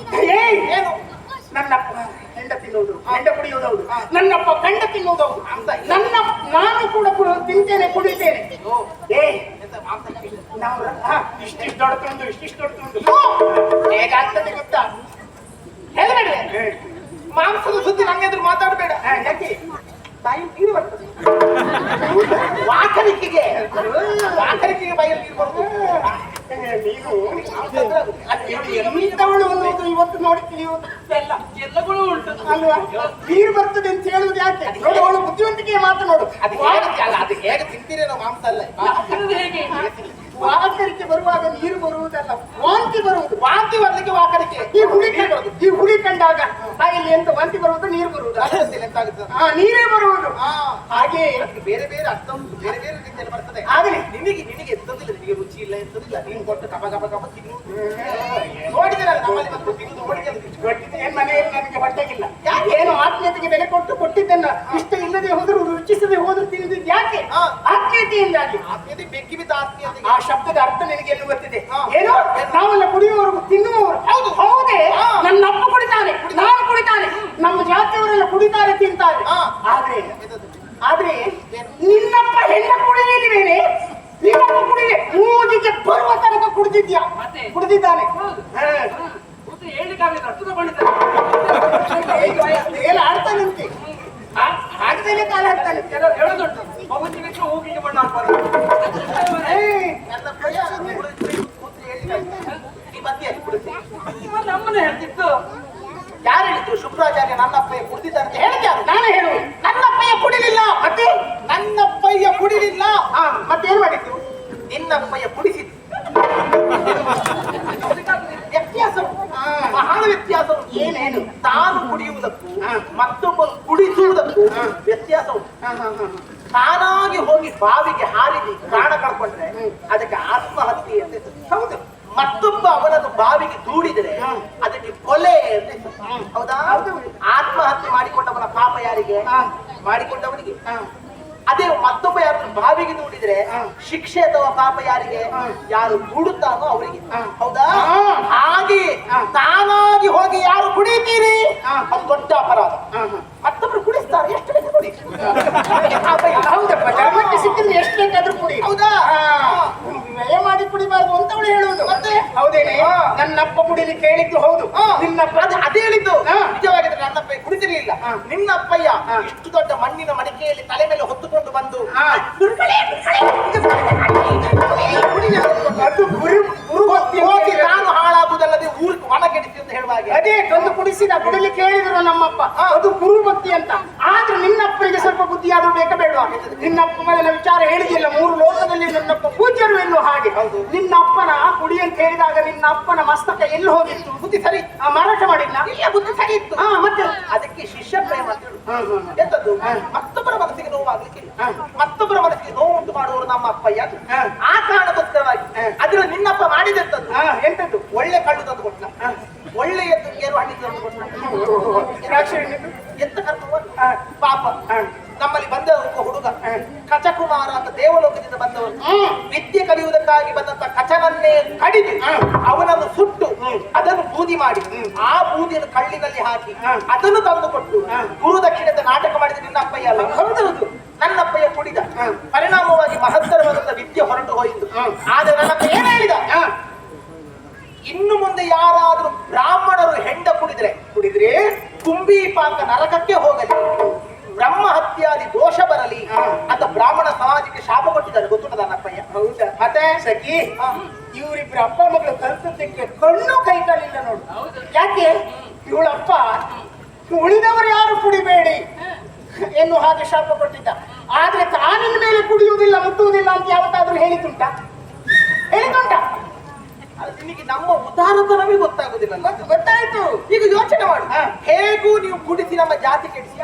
ಏನು ನನ್ನಪ್ಪ ಹೆಂಡ ತಿನ್ನುವುದು, ಹೆಂಡ ಕುಡಿಯುವುದು ಹೌದು, ನನ್ನಪ್ಪ ಕಂಡ ತಿನ್ನುವುದು ಹೌದು. ನನ್ನ ನಾನು ಕೂಡ ತಿಂತೇನೆ, ಕುಡಿತೇನೆ. ನಾವು ಇಷ್ಟಿಷ್ಟು ದೊಡ್ಡ ಇಷ್ಟಿಷ್ಟು ದೊಡ್ಡ ಹೇಗಾಗ್ತದೆ ಗೊತ್ತಾ? ಹೇಳಬೇಡ, ಮಾಂಸದ ಸುದ್ದಿ ನಂಗೆ ಎದುರು ಮಾತಾಡಬೇಡ. ಯಾಕೆ ಬಾಯಿ ನೀರು ಬರ್ತದೆ. ವಾಕರಿಕೆಗೆ ಬಾಯಲ್ಲಿ ನೀರು ಬರ್ತದೆ. ನೀನು ಎಂತವಳು ಅನ್ನೋದು ಇವತ್ತು ನೋಡಿ ತಿಳಿಯುವುದು ಎಲ್ಲಗಳು ಉಂಟು ಅಲ್ವಾ? ನೀರು ಬರ್ತದೆ ಅಂತ ಹೇಳುವುದು ಯಾಕೆ? ನೋಡಿ, ಅವಳು ಬುದ್ಧಿವಂತಿಕೆಯ ಮಾತು ನೋಡು. ಅದು ಹೇಗೆ ತಿಂತೀರೇನೋ ಮಾಂಸ ಅಲ್ಲ. ಹೇಗೆ ವಾಕರಿಕೆ ಬರುವಾಗ ನೀರು ಬರುವುದಲ್ಲ, ವಾಂತಿ ಬರುವುದು. ವಾಂತಿ ಬರ್ಲಿಕ್ಕೆ ವಾಕರಿಕೆ. ಈ ಹುಳಿ ಕಂಡಾಗ ಬಾಯಲ್ಲಿ ಎಂತ ವಾಂತಿ ಬರುವುದು, ನೀರು ಬರುವುದು. ನೀರೇ ಬರುವುದು. ಹಾಗೆ ಬೇರೆ ಬೇರೆ ಅರ್ಥ ಉಂಟು, ಬೇರೆ ಬೇರೆ ರೀತಿಯಲ್ಲಿ ಬರ್ತದೆ. ಆಗಲಿ ನಿನಗೆ ಎಂತದಿಲ್ಲ, ನಿನಗೆ ರುಚಿ ಇಲ್ಲ ಎಂತದಿಲ್ಲ. ನೀನು ಕೊಟ್ಟು ಕಬ ಕಬ ಕಬ ತಿನ್ನುವುದು ನೋಡಿದಿರಲ್ಲ, ನಮ್ಮಲ್ಲಿ ಬಂದು ತಿನ್ನುವುದು ನೋಡಿದ್ರೆ ಏನ್ ಮನೆಯಲ್ಲಿ ನನಗೆ ಹೊಟ್ಟೆಗಿಲ್ಲ. ಏನು ಆತ್ಮೀಯತೆಗೆ ಬೆಲೆ ಕೊಟ್ಟು ಕೊಟ್ಟಿದ್ದನ್ನ ಇಷ್ಟ ಇಲ್ಲದೆ ಹೋದ್ರು, ರುಚಿಸದೆ ಹೋದ್ರು ತಿಂದಿದ್ದು ಯಾಕೆ? ಆತ್ಮೀಯತೆಯಿಂದಾಗಿ. ಆತ್ಮೀಯತೆ ಬೆಕ್ಕಿ ಬಿದ್ದ ಆತ್ಮೀಯತೆ. ಆ ಶಬ್ದದ ಅರ್ಥ ನಿನಗೆ ಎಲ್ಲಿ ಗೊತ್ತಿದೆ? ಏನು? ನಾವೆಲ್ಲ ಕುಡಿಯುವವರು, ತಿನ್ನುವವರು. ಹೌದು, ಹೌದೇ. ನನ್ನ ಅಪ್ಪ ಕುಡಿತಾನೆ, ನಾನು ಕುಡಿತಾನೆ, ನಮ್ಮ ಜಾತಿಯವರೆಲ್ಲ ಕುಡಿತಾರೆ, ತಿಂತಾರೆ. ಆದ್ರೆ ನಿನ್ನಪ್ಪ ಹೆಣ್ಣ ಕುಡಿಲಿಲ್ವೇನೆ? ನಿನ್ನಪ್ಪ ಕುಡಿದೆ ಮೂಗಿಗೆ ಬರುವ ತನಕ ಕುಡಿದಿದ್ಯಾ? ಕುಡಿದಿದ್ದಾನೆ. ಎಲ್ಲ ಆಡ್ತಾನಂತೆ, ಆಗದೇನೆ ಕಾಲ ಹಾಕ್ತಾನೆ. ಹೇಳೋದುಂಟು ಹೋಗಿಗೆ ಮಣ್ಣು ಹಾಕ್ಬಾರ್ದು. ನಮ್ಮನ್ನ ಹೇಳ್ತಿತ್ತು. ಯಾರು ಹೇಳಿದ್ರು? ಶುಕ್ರಾಚಾರ್ಯ ನನ್ನಪ್ಪಯ್ಯ ಕುಡಿದಿದ್ದಾರೆ ಅಂತ ಹೇಳಿದ್ದೆ. ನಾನೇ ಹೇಳುವುದು. ನನ್ನಪ್ಪಯ್ಯ ಕುಡಿಲಿಲ್ಲ. ಮತ್ತೆ ನನ್ನಪ್ಪಯ್ಯ ಕುಡಿಲಿಲ್ಲ. ಮತ್ತೇನ್ ಮಾಡಿದ್ದು? ನಿನ್ನಪ್ಪಯ್ಯ ಕುಡಿಸಿದ್ದು. ವ್ಯತ್ಯಾಸ, ಬಹಳ ವ್ಯತ್ಯಾಸ. ಏನೇನು? ತಾನು ಕುಡಿಯುವುದಕ್ಕೂ ಮತ್ತೊಬ್ಬರು ಕುಡಿಸುವುದಕ್ಕೂ ವ್ಯತ್ಯಾಸ ಉಂಟು. ತಾನಾಗಿ ಹೋಗಿ ಬಾವಿಗೆ ಹಾರಿದಿ ಪ್ರಾಣ ಕಳ್ಕೊಂಡ್ರೆ ಅದಕ್ಕೆ ಆತ್ಮಹತ್ಯೆ ಅಂತ ಹೆಸರು. ಹೌದು. ಮತ್ತೊಬ್ಬ ಅವನನ್ನು ಬಾವಿಗೆ ದೂಡಿದರೆ ಅದಕ್ಕೆ ಕೊಲೆ ಅಂತ ಹೆಸರು. ಹೌದಾ? ಆತ್ಮಹತ್ಯೆ ಮಾಡಿಕೊಂಡವನ ಪಾಪ ಯಾರಿಗೆ? ಮಾಡಿಕೊಂಡವನಿಗೆ. ಅದೇ ಮತ್ತೊಬ್ಬ ಯಾರು ಬಾವಿಗೆ ದೂಡಿದ್ರೆ ಶಿಕ್ಷೆ ಅಥವಾ ಪಾಪ ಯಾರಿಗೆ? ಯಾರು ದೂಡುತ್ತಾನೋ ಅವರಿಗೆ. ಹೌದಾ? ಹಾಗೆ ತಾನಾಗಿ ಹೋಗಿ ಯಾರು ಕುಡಿತೀರಿ ಅದು ದೊಡ್ಡ ಅಪರಾಧ. ಮತ್ತೊಬ್ರು ಕುಡಿಸ್ತಾರೆ, ಎಷ್ಟು ಬೇಕು ಕುಡಿ. ಹೌದಪ್ಪ, ಧರ್ಮಕ್ಕೆ ಸಿಕ್ಕಿದ್ರೆ ಎಷ್ಟು ಬೇಕಾದ್ರೂ ಕುಡಿ. ಹೌದಾ? ವ್ಯಯ ಮಾಡಿ ಕುಡಿಬಾರ್ದು ಅಂತ ಅವಳು ಹೇಳುವುದು. ಮತ್ತೆ ಹೌದೇನೆ? ನನ್ನಪ್ಪ ಕುಡಿಲಿಕ್ಕೆ ಹೇಳಿದ್ದು ಹೌದು. ನಿನ್ನಪ್ಪ ಅದೇ ಹೇಳಿದ್ದು. ನಿಜವಾಗಿದ್ರೆ ನನ್ನಪ್ಪ ಕುಡಿದಿರಲಿಲ್ಲ. ನಿನ್ನಪ್ಪಯ್ಯ ಇಷ್ಟು ದೊಡ್ಡ ಮಣ್ಣಿನ ಮಡಿಕೆಯಲ್ಲಿ ತಲೆ ಮೇಲೆ ಹೊತ್ತುಕೊಂಡು ಬಂದು ಅದು ಹೋಗಿ ನಾನು ಹಾಳಾಗುವುದಲ್ಲದೆ ಊರಿಗೆ ಒಣಗೆಡಿಸಿ ಅಂತ ಹೇಳುವಾಗ ಅದೇ ತಂದು ಕುಡಿಸಿದ. ಕುಡಿಲಿಕ್ಕೆ ಹೇಳಿದ್ರು ನಮ್ಮಪ್ಪ, ಅದು ಗುರು ಭಕ್ತಿ ಅಂತ. ಆದ್ರೆ ನಿನ್ನಪ್ಪನಿಗೆ ಸ್ವಲ್ಪ ಬುದ್ಧಿ ಆದ್ರೂ ಬೇಕಾ ಬೇಡವಾ? ನಿನ್ನಪ್ಪ ಮೇಲೆ ವಿಚಾರ ಹೇಳಿದಿಲ್ಲ, 3 ಲೋಕದಲ್ಲಿ ನನ್ನಪ್ಪ ಪೂಜ್ಯರು ಎಲ್ಲೋ ಹಾಗೆ. ನಿನ್ನ ಅಪ್ಪನ ಕುಡಿ ಅಂತ ಹೇಳಿದಾಗ ನಿನ್ನ ಅಪ್ಪನ ಮಸ್ತಕ ಎಲ್ಲಿ ಹೋಗಿತ್ತು? ಬುದ್ಧಿ ಸರಿ ಮಾರಾಟ ಮಾಡಿಲ್ಲ. ಇಲ್ಲ, ಬುದ್ಧಿ ಸರಿ ಇತ್ತು. ಮತ್ತೆ ಅದಕ್ಕೆ ಶಿಷ್ಯ ಪ್ರೇಮ ಅಂತ ಹೇಳುದು. ಎಂತದ್ದು? ಮತ್ತೊಬ್ಬರ ಮನಸ್ಸಿಗೆ ನೋವಾಗ್ಲಿಕ್ಕಿಲ್ಲ. ಮತ್ತೊಬ್ಬರ ಮನಸ್ಸಿಗೆ ನೋವು ಉಂಟು ಮಾಡುವವರು ನಮ್ಮ ಅಪ್ಪಯ್ಯ. ಆ ಕಾರಣಕ್ಕೋಸ್ಕರವಾಗಿ ಅದ್ರ ನಿನ್ನಪ್ಪ ಮಾಡಿದಂತದ್ದು ಎಂತದ್ದು? ಒಳ್ಳೆ ಕಳ್ಳು ತಂದು ಕೊಟ್ಟ, ಒಳ್ಳೆ ಎದ್ದು ಗೇರು ಹಣ್ಣಿ ತಂದು ಕೊಟ್ಟ. ಎಂತ ಕರ್ಮ ಪಾಪ. ನಮ್ಮಲ್ಲಿ ಬಂದ ಒಬ್ಬ ಹುಡುಗ ಕಚಕುಮಾರ ಅಂತ ದೇವಲೋಕದಿಂದ ಬಂದವರು, ವಿದ್ಯೆ ಕಲಿಯುವುದಕ್ಕಾಗಿ ಬಂದಂತ ಕಚನನ್ನೇ ಕಡಿದು ಅವನನ್ನು ಸುಟ್ಟು ಅದನ್ನು ಬೂದಿ ಮಾಡಿ ಆ ಬೂದಿಯನ್ನು ಕಳ್ಳಿನಲ್ಲಿ ಹಾಕಿ ಅದನ್ನು ತಂದು ಕೊಟ್ಟು ಗುರು ದಕ್ಷಿಣದ ನಾಟಕ ಮಾಡಿದ ನಿನ್ನ ಅಪ್ಪಯ್ಯ ಅಲ್ಲ? ಹೌದೌದು. ನನ್ನಪ್ಪಯ್ಯ ಕುಡಿದ ಪರಿಣಾಮವಾಗಿ ಮಹತ್ತರವಾದಂತ ವಿದ್ಯೆ ಹೊರಟು ಹೋಯಿತು. ಆದ್ರೆ ನನ್ನಪ್ಪ ಏನ್ ಹೇಳಿದ? ಇನ್ನು ಮುಂದೆ ಯಾರಾದ್ರೂ ಬ್ರಾಹ್ಮಣರು ಹೆಂಡ ಕುಡಿದ್ರೆ ಕುಂಬಿ ಪಾಕ ನರಕಕ್ಕೆ ಹೋಗಲಿ, ಬ್ರಹ್ಮ ಹತ್ಯಾದಿ ದೋಷ ಬರಲಿ ಅಂತ ಬ್ರಾಹ್ಮಣ ಸಮಾಜಕ್ಕೆ ಶಾಪ ಕೊಟ್ಟಿದ್ದಾರೆ. ಗೊತ್ತುಂಟ ನನ್ನಪ್ಪಯ್ಯ? ಹೌದಾ? ಮತ್ತೆ ಸಖಿ, ಇವರಿಬ್ರು ಅಪ್ಪ ಮಗಳು ಕಲ್ತದ್ದಕ್ಕೆ ಕಣ್ಣು ಕೈ ಕಾಲಿಲ್ಲ ನೋಡು. ಯಾಕೆ? ಇವಳಪ್ಪ ಉಳಿದವರು ಯಾರು ಕುಡಿಬೇಡಿ ಎನ್ನು ಹಾಗೆ ಶಾಪ ಕೊಟ್ಟಿದ್ದ. ಆದ್ರೆ ತಾನಿನ ಮೇಲೆ ಕುಡಿಯುವುದಿಲ್ಲ, ಮುಟ್ಟುವುದಿಲ್ಲ ಅಂತ ಯಾವತ್ತಾದ್ರೂ ಹೇಳಿದುಂಟ? ನಿಮಗೆ ನಮ್ಮ ಉದಾರತನವೇ ಗೊತ್ತಾಗುದಿಲ್ಲ. ಗೊತ್ತಾಯ್ತು. ಈಗ ಯೋಚನೆ ಮಾಡು, ಹೇಗೂ ನೀವು ಕುಡಿಸಿ ನಮ್ಮ ಜಾತಿ ಕೆಡಿಸಿ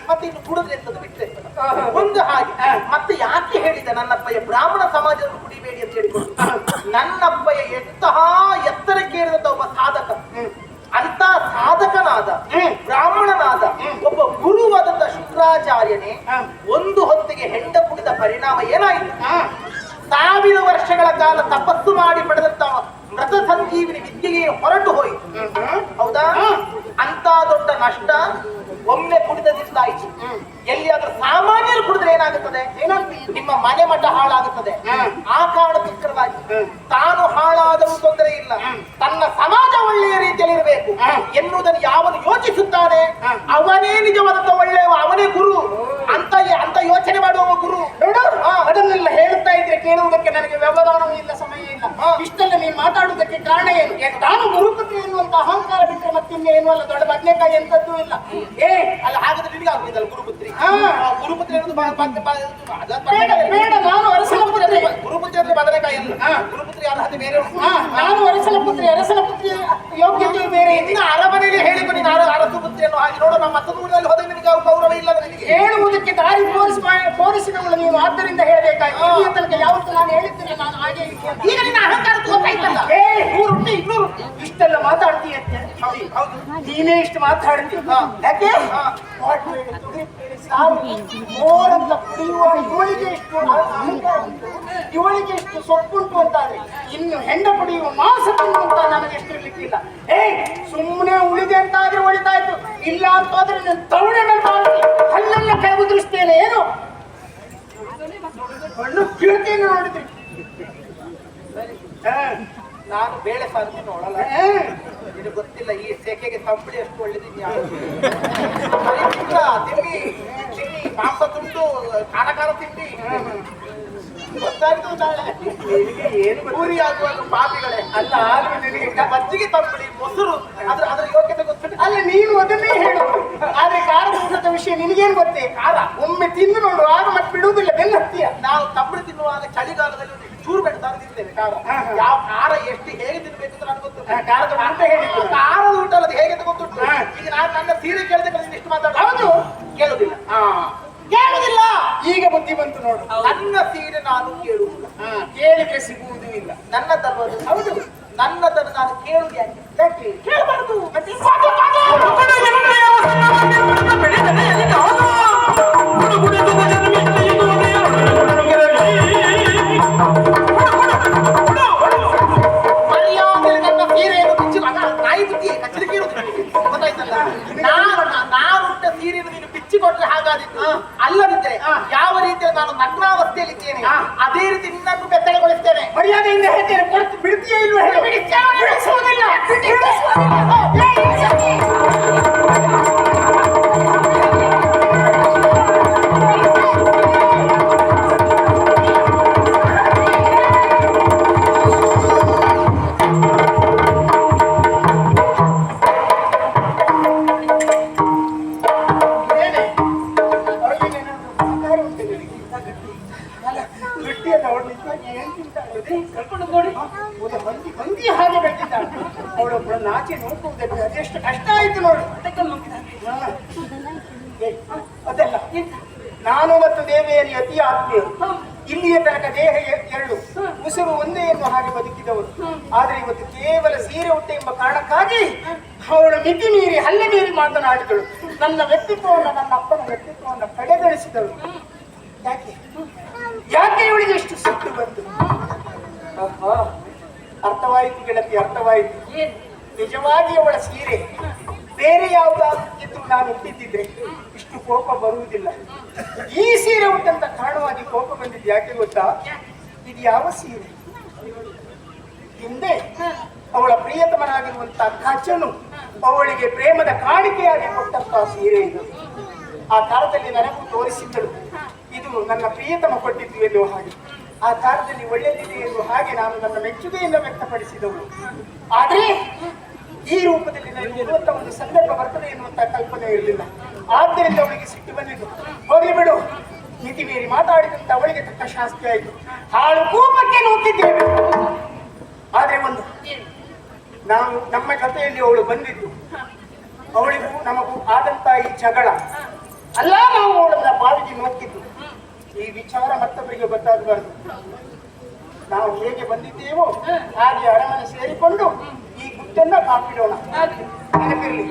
ಮತ್ತೆ ಇನ್ನು ಕುಡಿದ್ರೆ ಎಂತದ್ದು ಬಿಟ್ಟರೆ ಒಂದು ಹಾಗೆ ಮತ್ತೆ ಯಾಕೆ ಹೇಳಿದ ನನ್ನಪ್ಪಯ್ಯ ಬ್ರಾಹ್ಮಣ ಸಮಾಜವನ್ನು ಕುಡಿಬೇಡಿ ಅಂತ ಹೇಳಿಕೊಂಡು ನನ್ನಪ್ಪಯ್ಯ ಎಂತಹ ಎತ್ತರಕ್ಕೇರಿದಂತ ಒಬ್ಬ ಸಾಧಕ ಅಂತ ಸಾಧಕನಾದ ಬ್ರಾಹ್ಮಣನಾದ ಒಬ್ಬ ಗುರುವಾದಂತ ಶುಕ್ರಾಚಾರ್ಯನೇ ಒಂದು ಹೊತ್ತಿಗೆ ಹೆಂಡ ಕುಡಿದ ಪರಿಣಾಮ ಏನಾಯಿತು? 1000 ವರ್ಷಗಳ ಕಾಲ ತಪಸ್ಸು ಮಾಡಿ ಪಡೆದಂತ ಮೃತ ಸಂಜೀವಿನಿ ವಿದ್ಯೆಗೆ ಹೊರಟು ಹೋಯಿತು. ಹೌದಾ? ಅಂತ ದೊಡ್ಡ ನಷ್ಟ ಒಮ್ಮೆ ಕುಡಿದದಿಂದಾಯಿತು. ಎಲ್ಲಿಯಾದ್ರೂ ಸಾಮಾನ್ಯರು ಕುಡಿದ್ರೆ ಏನಾಗುತ್ತದೆ? ನಿಮ್ಮ ಮನೆ ಮಠ ಹಾಳಾಗುತ್ತದೆ. ಆ ಕಾರಣಕ್ಕೋಸ್ಕರವಾಗಿ ತಾನು ಹಾಳಾದರೂ ತೊಂದರೆ ಇಲ್ಲ, ತನ್ನ ಸಮಾಜ ಒಳ್ಳೆಯ ರೀತಿಯಲ್ಲಿ ಇರಬೇಕು ಎನ್ನುವುದನ್ನು ಯಾವನು ಯೋಚಿಸುತ್ತಾನೆ ಅವನೇ ನಿಜವಾದಂತ ಒಳ್ಳೆಯ, ಅವನೇ ಗುರು ಅಂತ ಯೋಚನೆ ಮಾಡುವ ಗುರು. ಅದನ್ನೆಲ್ಲ ಹೇಳುತ್ತಾ ಇದ್ರೆ ಕೇಳುವುದಕ್ಕೆ ನನಗೆ ವ್ಯವಧಾನವೂ ಇಲ್ಲ, ಸಮಯ ಇಲ್ಲ. ಇಷ್ಟೆಲ್ಲ ನೀನು ಮಾತಾಡುವುದಕ್ಕೆ ಕಾರಣ ಏನು? ತಾನು ಗುರುಪತಿ ಎನ್ನುವಂತ ಅಹಂಕಾರ ಬಿಟ್ಟರೆ ಮತ್ತಿನ್ನೇನು ಅಲ್ಲ, ದೊಡ್ಡ ಬದನೆಕಾಯಿ ಎಂತದ್ದು ಇಲ್ಲ. ಅಲ್ಲ ಹಾಗಾದ್ರೆ ನಿನಗೆ ಆಗುದಿಲ್ಲ ಗುರುಪುತ್ರಿ. ಗುರುಪುತ್ರಿ ಅನ್ನೋದು ಬೇಡ, ನಾನು ಅರಸನ ಪುತ್ರಿ. ಗುರುಪುತ್ರಿ ಅಂದ್ರೆ ಬದನೆಕಾಯಿ ಅಲ್ಲ, ಗುರುಪುತ್ರಿ ಅರ್ಹತೆ ಬೇರೆ. ನಾನು ಅರಸನ ಪುತ್ರಿ, ಅರಸನ ಪುತ್ರಿ ಯೋಗ್ಯತೆ ಬೇರೆ. ಇನ್ನು ಅರಮನೆಯಲ್ಲಿ ಹೇಳಿಕೊಂಡು ನೀನು ಅರಸು ಪುತ್ರಿ ಅನ್ನೋ ಹಾಗೆ ನೋಡ. ನಮ್ಮ ಮತ್ತೂರಲ್ಲಿ ಹೋದಾಗ ನಿನಗೆ ಗೌರವ ಇಲ್ಲ. ನಿನಗೆ ಹೇಳುವುದಕ್ಕೆ ದಾರಿ ತೋರಿಸಿದವಳು ನೀನು, ಆದ್ದರಿಂದ ಹೇಳಬೇಕಾಗಿ ಈ ತನಕ ಯಾವತ್ತು ನಾನು ಹೇಳಿದ್ದೇನೆ ನಾನು ಹಾಗೆ ಈಗ ನಿನ್ನ ಅಹಂಕಾರ ತೋರ್ತಾಯ್ತಲ್ಲ. 100 200 ಇಷ್ಟೆಲ್ಲ ಮಾತಾಡ್ತೀಯಂತೆ. ಹೌದು, ನೀನೇ ಇಷ್ಟು ಮಾತಾಡ್ತೀಯ ಯಾಕೆ? ಮೋರಂತ ಕುಡಿಯುವ ಇವಳಿಗೆ ಇಷ್ಟು ಅಹಂಕಾರ ಉಂಟು, ಇವಳಿಗೆ ಇಷ್ಟು ಸೊಪ್ಪುಂಟು ಅಂತಾದ್ರೆ ಇನ್ನು ಹೆಂಡ ಪಡೆಯುವ ಮಾಂಸ ತಿನ್ನುವಂತ ನನಗೆ ಎಷ್ಟಿರ್ಲಿಕ್ಕಿಲ್ಲ. ಸುಮ್ಮನೆ ಉಳಿದೆ ಅಂತ ಆದ್ರೆ ಒಳಿತಾಯ್ತು, ಇಲ್ಲ ಅಂತಾದ್ರೆ ನಾನು ತವಣೆ ಹಲ್ಲೆಲ್ಲ ಕೈ ಉದುರಿಸ್ತೇನೆ. ಏನು ಹಣ್ಣು ಕೀಳ್ತೇನೆ ನೋಡಿದ್ರಿ. ನಾನು ಬೇಳೆ ಸಾರು ನೋಡಲ್ಲ, ನಿನಗೆ ಗೊತ್ತಿಲ್ಲ. ಈ ಸೆಕೆಗೆ ತಂಬಳಿ ಎಷ್ಟು ಒಳ್ಳೆದಿದ್ಯಾ? ತಿಂಡಿ ಮಾಂಸ ತುಂಡು ಖಾರ ತಿಂಡಿ ಗೊತ್ತಾಯ್ತು. ನಾಳೆ ಏನು ಪೂರಿ ಆಗುವಾಗ ಪಾಪಿಗಳೇ ಅಲ್ಲ. ಆದ್ರೂ ನಿನಗೆ ಮಜ್ಜಿಗೆ ತಂಬಳಿ ಮೊಸರು ಅದ್ರ ಯೋಗ್ಯತೆ ಗೊತ್ತಿಲ್ಲ. ಅಲ್ಲ, ನೀನು ಅದನ್ನೇ ಹೇಳು. ಆದ್ರೆ ಖಾರದ ಊಟದ ವಿಷಯ ನಿನಗೇನು ಗೊತ್ತೇ? ಖಾರ ಒಮ್ಮೆ ತಿಂದು ನೋಡು, ಆಗ ಮತ್ತೆ ಬಿಡುವುದಿಲ್ಲ, ಬೆನ್ನು ಹತ್ತಿಯ. ನಾವು ತಂಬಳಿ ತಿನ್ನುವಾಗ ಚಳಿಗಾಲದಲ್ಲಿ ಚೂರು ಬೆಟ್ಟ ತಂದು ತಿಂತೇವೆ. ಖಾರ ಯಾವ ಖಾರ ಎಷ್ಟು ಹೇಗೆ ತಿನ್ಬೇಕು ಅಂತ ನನಗೆ ಗೊತ್ತು. ಖಾರದ ಊಟ ಹೇಳಿದ್ದು, ಖಾರದ ಊಟ ಅಲ್ಲ ಹೇಗೆ ಅಂತ ಗೊತ್ತುಂಟು. ಈಗ ನಾನು ನನ್ನ ಸೀರೆ ಕೇಳಿದ ಇಷ್ಟು ಮಾತಾಡ. ಹೌದು, ಕೇಳುದಿಲ್ಲ. ಈಗ ಬುದ್ಧಿ ಬಂತು ನೋಡು. ನನ್ನ ಸೀರೆ ನಾನು ಕೇಳುವುದಿಲ್ಲ, ಕೇಳಿದ್ರೆ ಸಿಗುವುದೂ ಇಲ್ಲ. ನನ್ನ ಧರ್ಮದು. ಹೌದು, ನನ್ನದನ್ನು ನಾನು ಕೇಳುವುದು ಯಾಕೆ? ಕೇಳಬಾರದು. ಮರ್ಯಾದೆ ನನ್ನ ಸೀರೆಯನ್ನು ಬಿಚ್ಚಿ ನಾಯಿ ಬುದ್ಧಿ ಕಚ್ಚಲಿಕ್ಕೆ ಇರುವುದು ನನಗೆ ಗೊತ್ತಾಯ್ತಲ್ಲ. ನಾನುಟ್ಟ ಸೀರೆಯನ್ನು ನೀನು ಬಿಚ್ಚಿಕೊಟ್ರೆ ಹಾಗಾದಿತ್ತು. ಅಲ್ಲದಿದ್ದರೆ ಯಾವ ರೀತಿಯಲ್ಲಿ ನಾನು ನಗ್ನಾವಸ್ಥೆಯಲ್ಲಿದ್ದೇನೆ ಅದೇ ರೀತಿ ನಿನ್ನನ್ನು ಬೆತ್ತಲೆಗೊಳಿಸ್ತೇನೆ. ಮರ್ಯಾದೆಯಿಂದ ಹೇಳ್ತೇನೆ, ಬಿಡ್ತೀಯೇ ಇಲ್ವ ಹೇಳು? ಬಿಡಿಸುವುದಿಲ್ಲ. ಮಂದಿ ಹಾಗೆ ಬೆಳೆದಿದ್ದಾಳೆ. ಅವಳೊಬ್ಬಳು ನಾಚಿ ನೋಡುವುದಕ್ಕೆ ಅದೆಷ್ಟು ಕಷ್ಟ ಆಯ್ತು ನೋಡು. ಅದೆಲ್ಲ ನಾನು ಮತ್ತು ದೇವಿಯರಿ ಅತಿ ಆತ್ಮೀಯರು. ಇಲ್ಲಿಯ ತನಕ ದೇಹ ಎರಡು, ಉಸಿರು ಒಂದೇ ಎನ್ನುವ ಹಾಗೆ ಬದುಕಿದವರು. ಆದ್ರೆ ಇವತ್ತು ಕೇವಲ ಸೀರೆ ಉಟ್ಟೆ ಎಂಬ ಕಾರಣಕ್ಕಾಗಿ ಅವಳು ಮಿತಿ ಮೀರಿ ಹಲ್ಲೆ ಮೀರಿ ಮಾತನಾಡಿದಳು. ನನ್ನ ವ್ಯಕ್ತಿತ್ವವನ್ನು, ನನ್ನ ಅಪ್ಪನ ವ್ಯಕ್ತಿತ್ವವನ್ನು ಕಡೆಗಣಿಸಿದಳು. ಯಾಕೆ ಇವಳಿಗೆ ಎಷ್ಟು ಸಿಟ್ಟು ಬಂತು? ಅರ್ಥವಾಯಿತು ಗೆಳತಿ, ಅರ್ಥವಾಯಿತು. ನಿಜವಾಗಿ ಅವಳ ಸೀರೆ ಬೇರೆ ಯಾವುದಾದ್ರೂ ನಾನು ಉಟ್ಟಿದ್ದಿದ್ರೆ ಇಷ್ಟು ಕೋಪ ಬರುವುದಿಲ್ಲ. ಈ ಸೀರೆ ಉಟ್ಟಂತ ಕಾರಣವಾಗಿ ಕೋಪ ಬಂದಿದ್ದು ಯಾಕೆ ಗೊತ್ತಾ? ಇದು ಯಾವ ಸೀರೆ? ಹಿಂದೆ ಅವಳ ಪ್ರಿಯತಮನಾಗಿರುವಂತಹ ಕಚ್ಚನು ಅವಳಿಗೆ ಪ್ರೇಮದ ಕಾಣಿಕೆಯಾಗಿ ಕೊಟ್ಟಂತಹ ಸೀರೆ ಇದು. ಆ ಕಾಲದಲ್ಲಿ ನನಗೂ ತೋರಿಸಿದ್ದಳು, ಇದು ನನ್ನ ಪ್ರಿಯತಮ ಕೊಟ್ಟಿದ್ದು ಎನ್ನುವ ಹಾಗೆ. ಆ ಕಾಲದಲ್ಲಿ ಒಳ್ಳೆಯದಿದೆ ಎನ್ನುವ ಹಾಗೆ ನಾನು ನನ್ನ ಮೆಚ್ಚುಗೆಯಿಂದ ವ್ಯಕ್ತಪಡಿಸಿದವಳು. ಆದರೆ ಈ ರೂಪದಲ್ಲಿ ನನಗೆ ಇರುವಂತ ಒಂದು ಸಂದರ್ಭ ಬರ್ತದೆ ಎನ್ನುವಂತ ಕಲ್ಪನೆ ಇರಲಿಲ್ಲ. ಆದ್ದರಿಂದ ಅವಳಿಗೆ ಸಿಟ್ಟು ಬಂದಿದ್ದು. ಹೋಗ್ಲಿ ಬಿಡು, ಮಿತಿ ಮೀರಿ ಮಾತಾಡಿದಂತ ಅವಳಿಗೆ ತಕ್ಕ ಶಾಸ್ತಿ ಆಯಿತು. ಹಾಳು ಕೂಪಕ್ಕೆ ನೂಕಿದ್ದೇವೆ. ಆದ್ರೆ ಒಂದು, ನಾವು ನಮ್ಮ ಕಥೆಯಲ್ಲಿ ಅವಳು ಬಂದಿದ್ದು, ಅವಳಿಗೂ ನಮಗೂ ಆದಂತ ಈ ಅಲ್ಲ ನಾವು ಅವಳನ್ನ ಬಾವಿಗೆ ನೋಡ್ತಿದ್ದು ಈ ವಿಚಾರ ಮತ್ತೊಬ್ಬರಿಗೆ ಗೊತ್ತಾಗಬಾರದು. ನಾವು ಹೇಗೆ ಬಂದಿದ್ದೇವೋ ಹಾಗೆ ಅರಮನೆ ಸೇರಿಕೊಂಡು ಈ ಗುಟ್ಟನ್ನ ಕಾಪಿಡೋಣ. ನೆನಪಿರಲಿ.